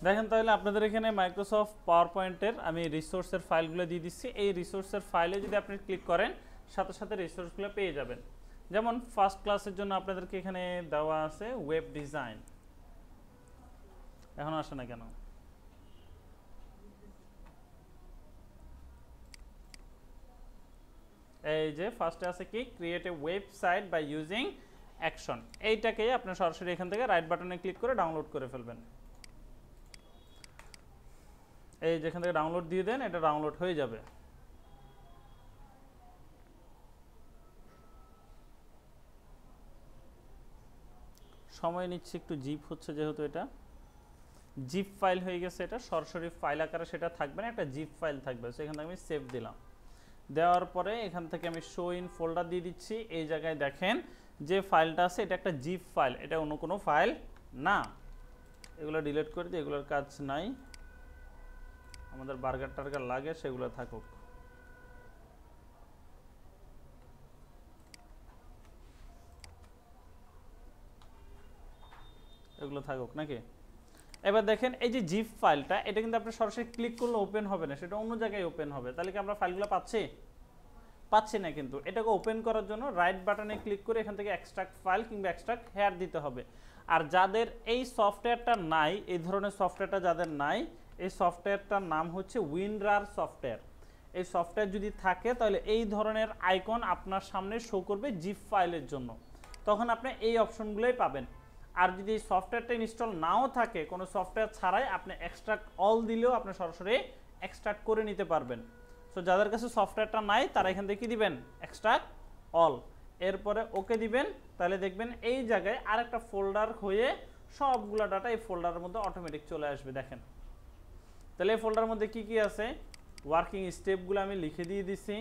দেখেন তাহলে আপনাদের এখানে মাইক্রোসফট পাওয়ার পয়েন্টের আমি রিসোর্সের ফাইলগুলো দিয়ে দিচ্ছি। এই রিসোর্সের ফাইলে যদি আপনি ক্লিক করেন সাথে সাথে রিসোর্সগুলো পেয়ে যাবেন। যেমন ফার্স্ট ক্লাসের জন্য আপনাদেরকে এখানে দেওয়া আছে ওয়েব ডিজাইন। এখন আসে না কেন? এই যে ফার্স্টে আছে কি create a website by using action. এইটাকেই আপনি সরাসরি এখান থেকে রাইট বাটনে ক্লিক করে ডাউনলোড করে ফেলবেন। এই যেখান থেকে ডাউনলোড দিয়ে দেন, এটা ডাউনলোড হয়ে যাবে। সময় নিচ্ছে একটু, জিপ হচ্ছে যেহেতু এটা জিপ ফাইল হয়ে গেছে, এটা সরাসরি ফাইল আকারে সেটা থাকবে না, একটা জিপ ফাইল থাকবে। সো এখান থেকে আমি সেভ দিলাম। দেওয়ার পরে এখান থেকে আমি শো ইন ফোল্ডার দিয়ে দিচ্ছি। এই জায়গায় দেখেন যে ফাইলটা আছে এটা একটা জিপ ফাইল, এটা অন্য কোনো ফাইল না। এগুলো ডিলিট করে দিই, এগুলোর কাজ নাই, আমাদের বার্গার টার্গার লাগে সেগুলো থাকুক। এগুলো থাকুক নাকি? এবার দেখেন এই যে জিপ ফাইলটা, এটা কিন্তু আপনি সরাসরি ক্লিক করলে ওপেন হবে না, সেটা অন্য জায়গায় ওপেন হবে। তাহলে কি আমরা ফাইলগুলো পাচ্ছি না। কিন্তু এটাকে ওপেন করার জন্য রাইট বাটনে ক্লিক করে এখান থেকে এক্সট্রাক্ট ফাইল কিংবা এক্সট্রাক্ট হেয়ার দিতে হবে। আর যাদের এই সফটওয়্যারটা নাই, এই ধরনের সফটওয়্যারটা যাদের নাই, এই সফটওয়্যারটার নাম হচ্ছে উইনরার সফটওয়্যার। এই সফটওয়্যার যদি থাকে তাহলে এই ধরনের আইকন আপনার সামনে শো করবে জিপ ফাইলের জন্য, তখন আপনি এই অপশনগুলোই পাবেন। আর যদি এই সফটওয়্যারটা ইনস্টল নাও থাকে, কোনো সফটওয়্যার ছাড়াই আপনি এক্সট্রাক্ট অল দিলেও আপনি সরাসরি এক্সট্রাক্ট করে নিতে পারবেন। সো যাদের কাছে সফটওয়্যারটা নাই তারা এখান থেকে কি দিবেন, এক্সট্রাক্ট অল, এরপরে ওকে দিবেন। তাহলে দেখবেন এই জায়গায় আরেকটা ফোল্ডার হয়ে সবগুলো ডাটা এই ফোল্ডারের মধ্যে অটোমেটিক চলে আসবে। দেখেন তাহলে এই ফোল্ডারের মধ্যে কি কি আছে, ওয়ার্কিং স্টেপগুলো আমি লিখে দিয়ে দিছি,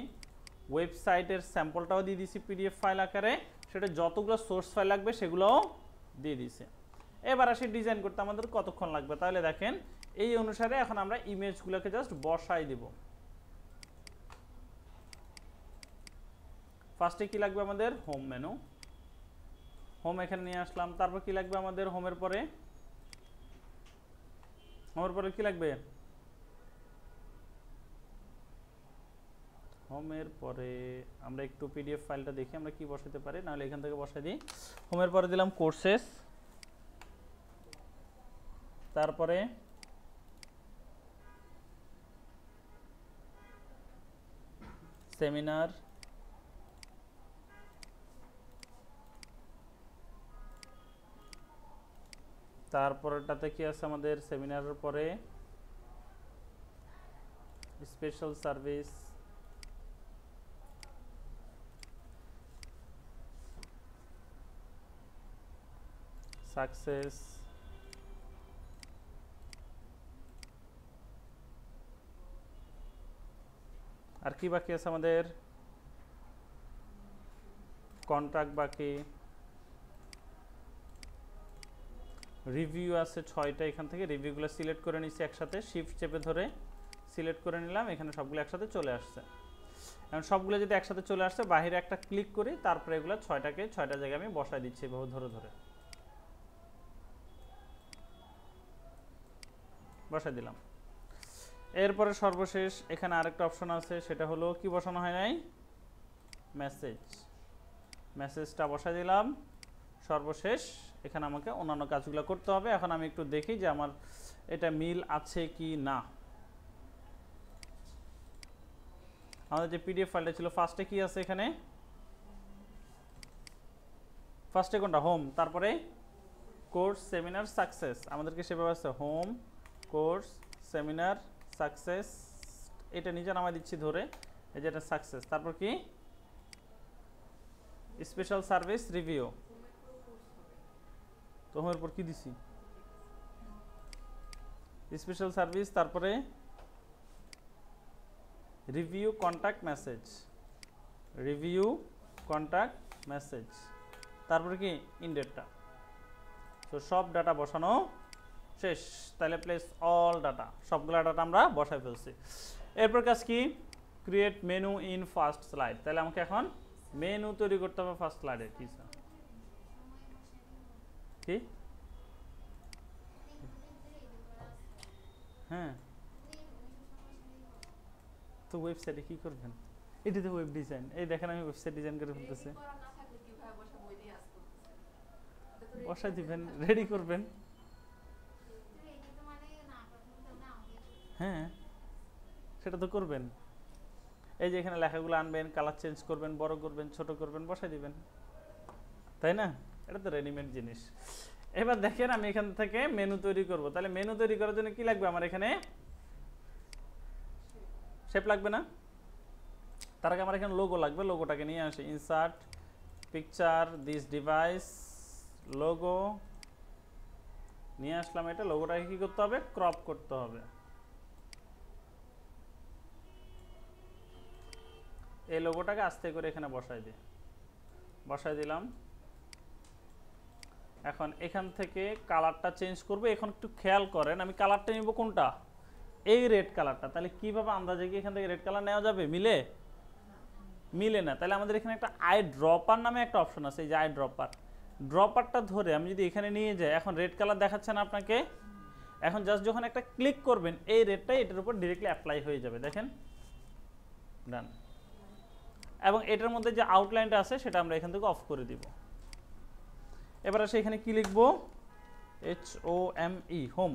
ওয়েবসাইটের স্যাম্পলটাও দিয়ে দিছি পিডিএফ ফাইল আকারে, সেটা যতগুলো সোর্স ফাইল লাগবে সেগুলোও দিয়ে দিছে। এবার আসি ডিজাইন করতে আমাদের কতক্ষণ লাগবে। তাহলে দেখেন এই অনুসারে এখন আমরা ইমেজগুলোকে জাস্ট বসাই দিব। ফার্স্টে কি লাগবে আমাদের, হোম মেনু, হোম এখানে নিয়ে আসলাম। তারপর কি লাগবে আমাদের, হোমের পরে কি লাগবে, হোমের পরে আমরা একটু পিডিএফ ফাইলটা দেখি আমরা কি বসাতে পারি, নাহলে এখান থেকে বসাই দিই। হোমের পরে দিলাম কোর্সেস, তারপরে সেমিনার, তারপরটাতে কি আছে আমাদের, সেমিনারের পরে স্পেশাল সার্ভিস, সাকসেস, আর কি বাকি আছে আমাদের, কন্ট্রাক্ট বাকি, রিভিউ আছে 6টা। এখান থেকে রিভিউগুলো সিলেক্ট করে নিচ্ছি একসাথে, শিফট চেপে ধরে সিলেক্ট করে নিলাম, এখানে সবগুলো একসাথে চলে আসছে। এখন সবগুলো যদি একসাথে চলে আসছে, বাইরে একটা ক্লিক করি, তারপরে এগুলো 6টাকে 6টা জায়গায় আমি বসাই দিচ্ছি এভাবে ধরে ধরে বসাই দিলাম। এরপরে সর্বশেষ এখানে আরেকটা অপশন আছে, সেটা হলো কি বসানো হয় নাই, মেসেজটা বসাই দিলাম। সর্বশেষ এখানে আমাকে অন্যান্য কাজগুলো করতে হবে। এখন আমি একটু দেখি যে আমার এটা মিল আছে কি না। আমাদের যে পিডিএফ ফাইলটা ছিল ফার্স্টে কি আছে, এখানে ফার্স্টে কোনটা, হোম, তারপরে কোর্স, সেমিনার, সাকসেস, আমাদেরকে সেভাবে আছে হোম, কোর্স, সেমিনার সাকসেস, এটা নিচে নামাই দিচ্ছি ধরে, এই যে এটা সাকসেস। তারপর কি স্পেশাল সার্ভিস রিভিউ, তো হোমের পর কি দিছি স্পেশাল সার্ভিস, তারপরে review contact message, review contact message, তারপরে কি ইনডেটটা। তো সব ডাটা বসানো শেষ। তাহলে প্লেস অল ডাটা, সবগুলা ডাটা আমরা বসাই ফেলছি। এরপর কাজ কি create menu in first slide. তাহলে আমাকে এখন মেনু তৈরি করতে হবে ফার্স্ট স্লাইডে। কি স্যার কি হ্যাঁ, তো ওয়েবসাইটে কি করবেন, এটি তো ওয়েব ডিজাইন। এই দেখেন আমি ওয়েবসাইট ডিজাইন করে ফেলতেছি, বসাই দিবেন, রেডি করবেন। হ্যাঁ সেটা তো করবেন। এই যে এখানে লেখাগুলো আনবেন, কালার চেঞ্জ করবেন, বড় করবেন, ছোট করবেন, বসাই দিবেন, তাই না? এটা তো রেডিমেড জিনিস। এবার দেখেন আমি এখান থেকে মেনু তৈরি করব। তাহলে মেনু তৈরি করার জন্য কি লাগবে আমার? এখানে শেপ লাগবে না? তার আগে আমার এখানে লোগো লাগবে। লোগোটাকে নিয়ে আসি, insert picture this device logo নিয়ে আসলাম। এটা লোগোটাকে কি করতে হবে? ক্রপ করতে হবে। এই লোগোটাকে আস্তে করে এখানে বসাই দিলাম। এখন এখান থেকে কালারটা চেঞ্জ করব। এখন একটু খেয়াল করেন, আমি কালারটা নিব কোনটা? এই রেড কালারটা। তাহলে কিভাবে আন্দাজে কি এখান থেকে রেড কালার নেওয়া যাবে? মিলে না। তাহলে আমাদের এখানে একটা আই ড্রপার নামে একটা অপশন আছে, এই যে আই ড্রপারটা ধরে আমি যদি এখানে নিয়ে যাই, এখন রেড কালার দেখাচ্ছে না আপনাকে? এখন জাস্ট যখন একটা ক্লিক করবেন, এই রেডটাই এটার উপর ডিরেক্টলি অ্যাপ্লাই হয়ে যাবে। দেখেন, ডান। এবং এটার মধ্যে যে আউটলাইনটা আছে সেটা আমরা এখান থেকে অফ করে দিব। এবার আসে এখানে কি লিখব? HOME, home.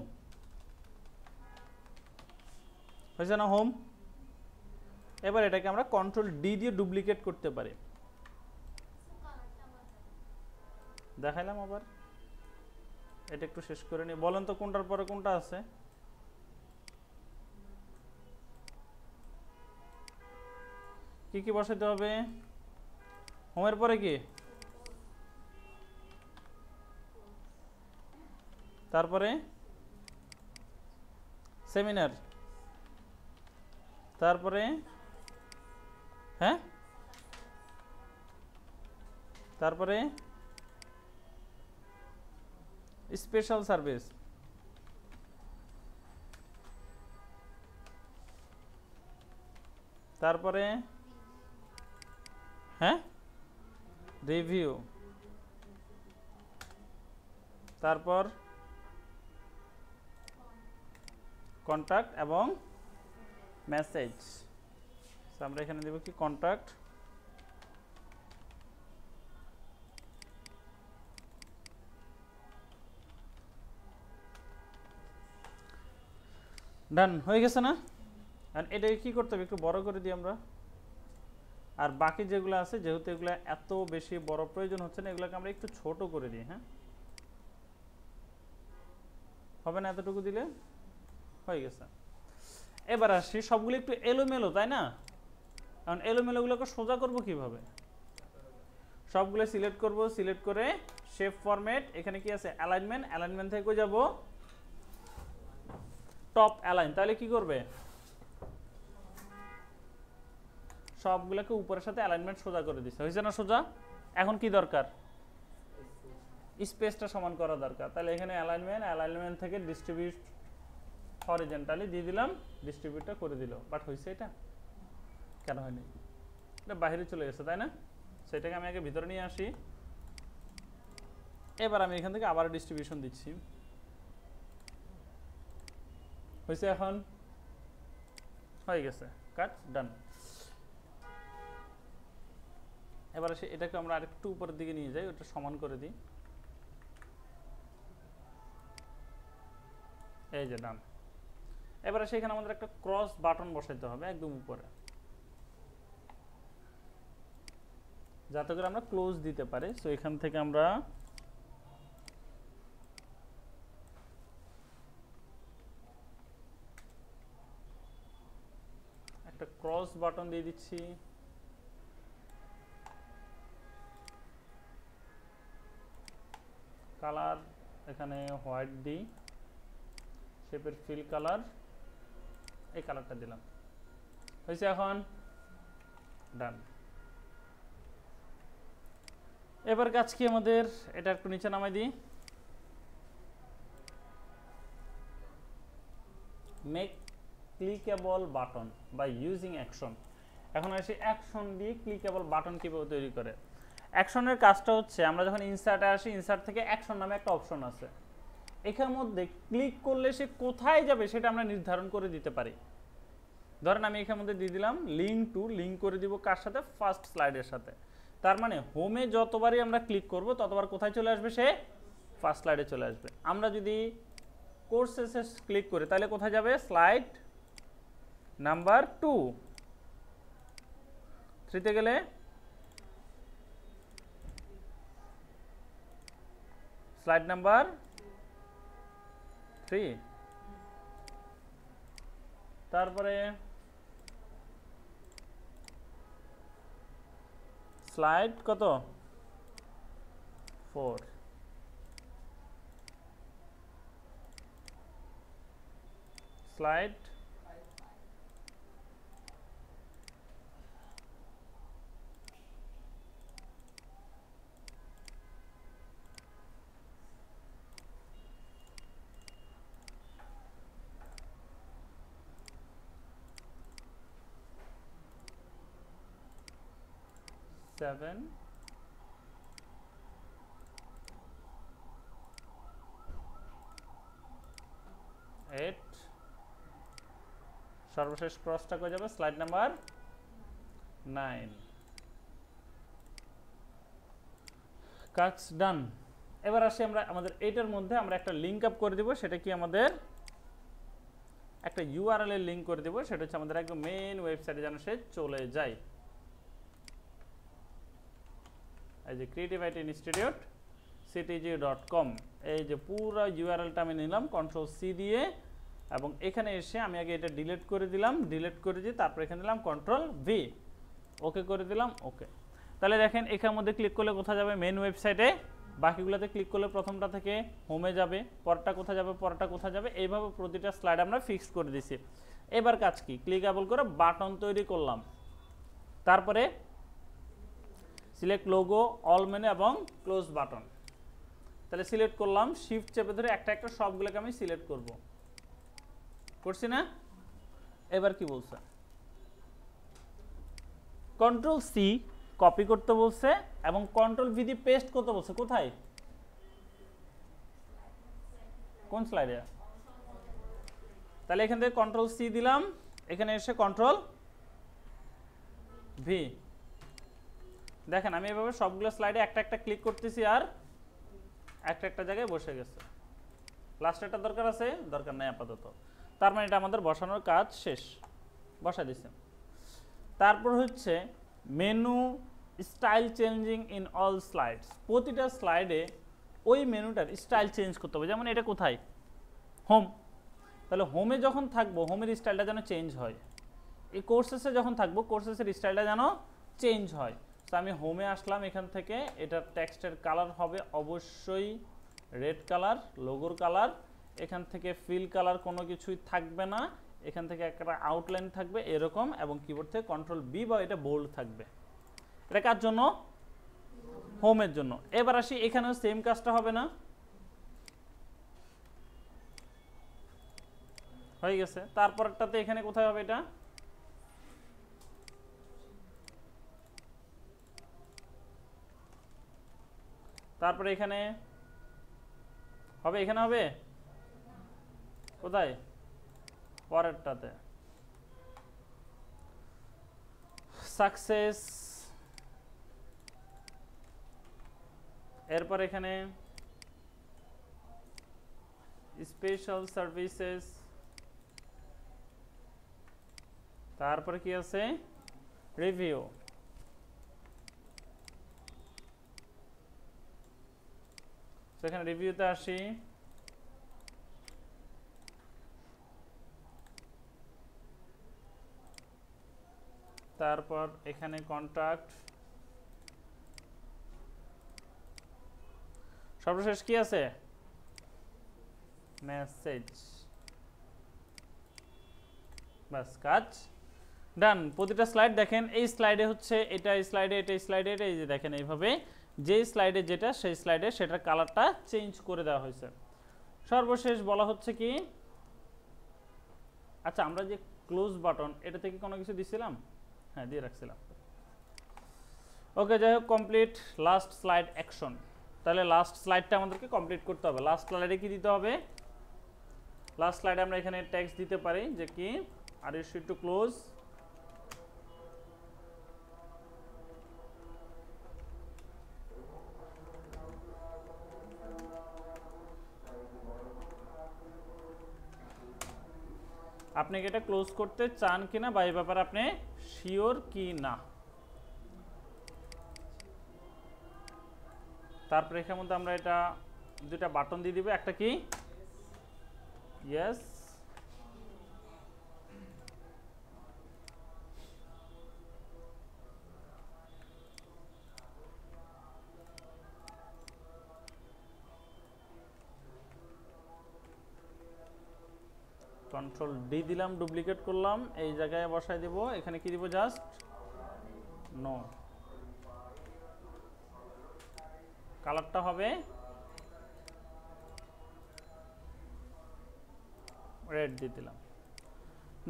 হয়েছে না হোম? এবার এটাকে আমরা কন্ট্রোল ডি দিয়ে ডুপ্লিকেট করতে পারি। দেখাইলাম আবার, এটা একটু শেষ করে নি। বলেন তো কোনটার পরে কোনটা আছে? কি কি বসাইতে হবে? হোমের পরে কি? তারপরে সেমিনার, তারপরে হ্যাঁ, তারপরে স্পেশাল সার্ভিস, তারপরে হ্যাঁ রিভিউ, তারপর কন্ট্যাক্ট এবং মেসেজ। আমরা এখানে দেব কি কন্ট্যাক্ট, ডান হয়ে গেছে না? আর এটাকে কি করতে হবে? একটু বড় করে দিই আমরা। আর বাকি যেগুলো আছে, যেহেতু এগুলো এত বেশি বড় প্রয়োজন হচ্ছে না, এগুলোকে আমরা একটু ছোট করে দিই। হ্যাঁ, হবে না? এতটুকু দিলে হয়ে গেছে। এবার আসি, সবগুলো একটু এলোমেলো, তাই না? কারণ এলোমেলোগুলোকে সোজা করব কিভাবে? সবগুলো সিলেক্ট করব, সিলেক্ট করে শেপ ফরম্যাট, এখানে কি আছে অ্যালাইনমেন্ট, অ্যালাইনমেন্ট থেকে যাব টপ অ্যালাইন। তাহলে কি করবে? সবগুলোকে উপরের সাথে অ্যালাইনমেন্ট সোজা করে দিচ্ছে। হয়েছে না সোজা? এখন কি দরকার? স্পেসটা সমান করা দরকার। তাহলে এখানে অ্যালাইনমেন্ট থেকে ডিস্ট্রিবিউট হরিজন্টালি দিয়ে দিলাম, ডিস্ট্রিবিউটটা করে দিল। বাট হয়েছে এটা? কেন হয়নি? এটা বাইরে চলে গেছে, তাই না? সেটাকে আমি আগে ভিতরে নিয়ে আসি। এবার আমি এখান থেকে আবার ডিস্ট্রিবিউশন দিচ্ছি। হয়েছে? এখন হয়ে গেছে, কাট, ডান। এবার আসি, এটাকে আমরা আরেকটু উপরের দিকে নিয়ে যাই, ওটা সমান করে দিই। এই যে ডান। এবার আসি, এখানে আমাদের একটা ক্রস বাটন বসাইতে হবে একদম উপরে, যাতে করে আমরা ক্লোজ দিতে পারি। সো এখান থেকে আমরা ক্লোজ বাটন দিয়ে দিচ্ছি, কালার এখানে হোয়াইট দিই, শেপের ফিল কালার এই কালারটা দিলাম, হয়েছে। এখন ডান। এবার কাজ কি আমাদের, এটা একটু নিচে নামাই দিই, make clickable button by using action. এখন আসি অ্যাকশন দিয়ে ক্লিকেবল বাটন কীভাবে তৈরি করে। অ্যাকশনের কাজটা হচ্ছে, আমরা যখন ইনসার্টে আসি, ইনসার্ট থেকে অ্যাকশন নামে একটা অপশন আছে, এখানের মধ্যে ক্লিক করলে সে কোথায় যাবে সেটা আমরা নির্ধারণ করে দিতে পারি। ধরেন আমি এখানের মধ্যে দিয়ে দিলাম লিঙ্ক টু, লিঙ্ক করে দিব কার সাথে, ফার্স্ট স্লাইডের সাথে। তার মানে হোমে যতবারই আমরা ক্লিক করব ততবার কোথায় চলে আসবে, সে ফার্স্ট স্লাইডে চলে আসবে। আমরা যদি কোর্সেসে ক্লিক করি তাহলে কোথায় যাবে, স্লাইড নাম্বার 2, 3তে গেলে স্লাইড নাম্বার 3, তারপরে স্লাইড কত 4, স্লাইড 7, 8, সর্বশেষ ক্রসটা হয়ে যাবে স্লাইড নাম্বার 9। কাজ ডান। এবার আসি আমরা আমাদের এইটার মধ্যে আমরা একটা লিঙ্ক আপ করে দিব, সেটা কি আমাদের একটা ইউআরএল এর লিঙ্ক করে দিব, সেটা হচ্ছে আমাদের একদম মেইন ওয়েবসাইটে যেন সে চলে যায়। এই যে ক্রিয়েটিভ আইটি ইনস্টিটিউট ctg.com, এই যে পুরো ইউআরএলটা আমি নিলাম কন্ট্রোল সি দিয়ে, এবং এখানে এসে আমি আগে এটা ডিলিট করে দিলাম, ডিলিট করে দিয়ে তারপর এখানে দিলাম কন্ট্রোল ভি, ওকে করে দিলাম, ওকে। তাহলে দেখেন এখানের মধ্যে ক্লিক করলে কোথায় যাবে, মেন ওয়েবসাইটে। বাকিগুলোতে ক্লিক করলে প্রথমটা থেকে হোমে যাবে, পরটা কোথায় যাবে, পরটা কোথায় যাবে, এইভাবে প্রতিটা স্লাইড আমরা ফিক্স করে দিছি। এবার কাজ কি, ক্লিকেবল করে বাটন তৈরি করলাম, তারপরে সিলেক্ট লোগো, অল মেনু এবং ক্লোজ বাটন। তাহলে সিলেক্ট করলাম, শিফট চেপে ধরে একটা একটা সবগুলোকে আমি সিলেক্ট করব, করছি না। এবার কি বলছে, কন্ট্রোল সি কপি করতে বলছে এবং কন্ট্রোল ভি দিয়ে পেস্ট করতে বলছে, কোথায়, কোন স্লাইডে। তাহলে এখান থেকে কন্ট্রোল সি দিলাম, এখানে এসে কন্ট্রোল ভি। দেখেন আমি এভাবে সবগুলো স্লাইডে একটা একটা ক্লিক করতেছি আর একটা একটা জায়গায় বসে গেছে। লাস্টেরটা দরকার আছে, দরকার নাই আপাতত। তার মানে এটা আমাদের বসানোর কাজ শেষ, বসা দিছে। তারপর হচ্ছে menu style changing in all slides, প্রতিটা স্লাইডে ওই মেনুটার স্টাইল চেঞ্জ করতে হবে। যেমন এটা কোথায়, হোম, তাহলে হোমে যখন থাকবো হোমের স্টাইলটা যেন চেঞ্জ হয়। এই কোর্সেসে যখন থাকবো কোর্সেসের স্টাইলটা যেন চেঞ্জ হয়। তো আমি হোমে আসলাম, এখান থেকে এটার টেক্সটের কালার হবে অবশ্যই রেড কালার, লোগোর কালার। এখান থেকে ফিল কালার কোনো কিছুই থাকবে না, এখান থেকে একটা আউটলাইন থাকবে এরকম, এবং কিবোর্ড থেকে কন্ট্রোল বি বা এটা বোল্ড থাকবে। এটা কার জন্য, হোমের জন্য। এবার আসি এখানেও সেম কাজটা হবে না, হয়ে গেছে। তারপরটাতে এখানে কোথায় হবে, এটা তারপরে এখানে হবে, এখানে হবে কোথায়, পরেরটাতে সাকসেস, এরপর এখানে স্পেশাল সার্ভিসেস, তারপরে কি আছে, রিভিউ। সেখানে রিভিউতে আসি, তারপর এখানে কন্টাক্ট, সর্বশেষ কি আছে, মেসেজ। বাস, কাজ ডান। প্রতিটা স্লাইড দেখেন, এই স্লাইডে হচ্ছে এটা, এই স্লাইডে এটা, এই স্লাইডে এটা, এই যে দেখেন এইভাবে যে স্লাইডে যেটা সেই স্লাইডে সেটার কালারটা চেঞ্জ করে দেওয়া হয়েছে। সর্বশেষ বলা হচ্ছে কি, আচ্ছা আমরা যে ক্লোজ বাটন এটা থেকে কোনো কিছু দিছিলাম, হ্যাঁ দিয়ে রাখছিলাম। ওকে, যাই হোক, কমপ্লিট লাস্ট স্লাইড অ্যাকশন। তাহলে লাস্ট স্লাইডটা আমাদেরকে কমপ্লিট করতে হবে। লাস্ট স্লাইডে কি দিতে হবে, লাস্ট স্লাইডে আমরা এখানে টেক্সট দিতে পারি যে কি, are you should to close. আপনি কি এটা ক্লোজ করতে চান কিনা বা এই ব্যাপারে আপনি শিওর কি না। তারপরে এখানে মধ্যে আমরা এটা দুটা বাটন দিয়ে দিব, একটা কি ইয়েস, কন্ট্রোল ডি দিলাম, ডুপ্লিকেট করলাম, এই জায়গায় বসায় দিব, এখানে কি দিব, জাস্ট নো। কালারটা হবে রেড দিয়ে দিলাম,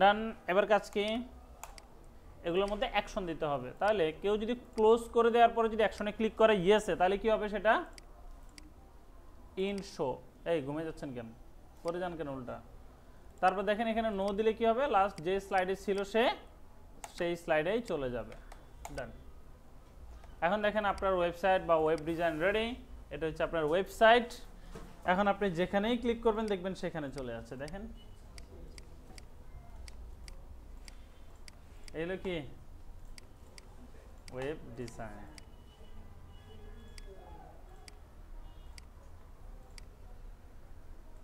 ডান। এবার কাজ কি, এগুলোর মধ্যে অ্যাকশন দিতে হবে। তাহলে কেউ যদি ক্লোজ করে দেওয়ার পরে যদি অ্যাকশনে ক্লিক করে ইয়েসে, তাহলে কি হবে সেটা, ইন শো। এই ঘুমিয়ে যাচ্ছেন কেন, করে যান কেন উল্টা। তারপর দেখেন এখানে নো দিলে কি হবে, লাস্ট যে স্লাইডে ছিল সেই স্লাইডেই চলে যাবে, ডান। এখন দেখেন আপনার ওয়েবসাইট বা ওয়েব ডিজাইন রেডি। এটা হচ্ছে আপনার ওয়েবসাইট। এখন আপনি যেখানেই ক্লিক করবেন দেখবেন সেখানে চলে যাচ্ছে, দেখেন এই হলো কি ওয়েব ডিজাইন।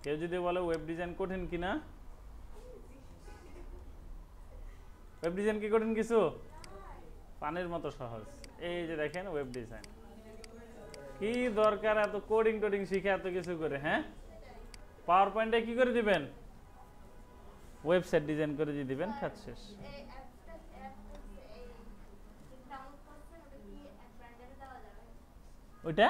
কেউ যদি বলে ওয়েব ডিজাইন কঠিন কিনা, ওয়েব ডিজাইন কি কঠিন কিছু, পানির মতো সহজ। এই যে দেখেন ওয়েব ডিজাইন, কি দরকার এত কোডিং টোডিং শিখে এত কিছু করে, হ্যাঁ পাওয়ার পয়েন্টে কি করে দিবেন, ওয়েবসাইট ডিজাইন করে দিয়ে দিবেন, কাজ শেষ। ওইটা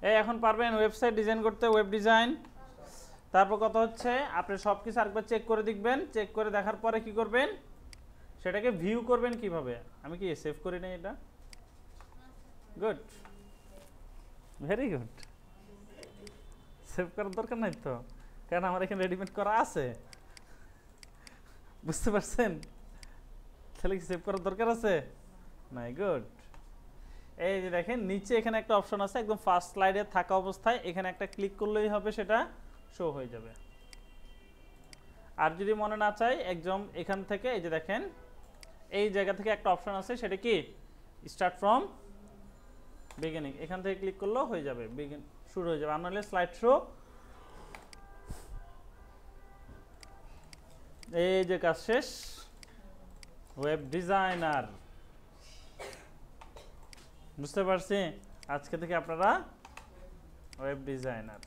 এই এখন পারবেন ওয়েবসাইট ডিজাইন করতে, ওয়েব ডিজাইন। তারপর কথা হচ্ছে আপনি সব কিছু আরেকবার চেক করে দেখবেন, চেক করে দেখার পরে কি করবেন, সেটাকে ভিউ করবেন কিভাবে। আমি কি সেভ করি নাই এটা, গুড, ভেরি গুড। সেভ করার দরকার নাই তো, কারণ আমার এখানে রেডিমেড করা আছে, বুঝতে পারছেন। তাহলে কি সেভ করার দরকার আছে, নাই, গুড। এই যে দেখেন নিচে এখানে একটা অপশন আছে, একদম ফার্স্ট স্লাইডে থাকা অবস্থায় এখানে একটা ক্লিক করলেই হবে, সেটা শো হয়ে যাবে। আর যদি মনে না চাই একদম এখান থেকে এই যে দেখেন এই জায়গা থেকে একটা অপশন আছে, সেটা কি স্টার্ট ফ্রম বিগিনিং, এখান থেকে ক্লিক করলেও হয়ে যাবে, শুরু হয়ে যাবে। আর নাহলে স্লাইড শো, এই যে কাজ শেষ, ওয়েব ডিজাইনার। বুঝতে পারছি, আজকে থেকে আপনারা ওয়েব ডিজাইনার।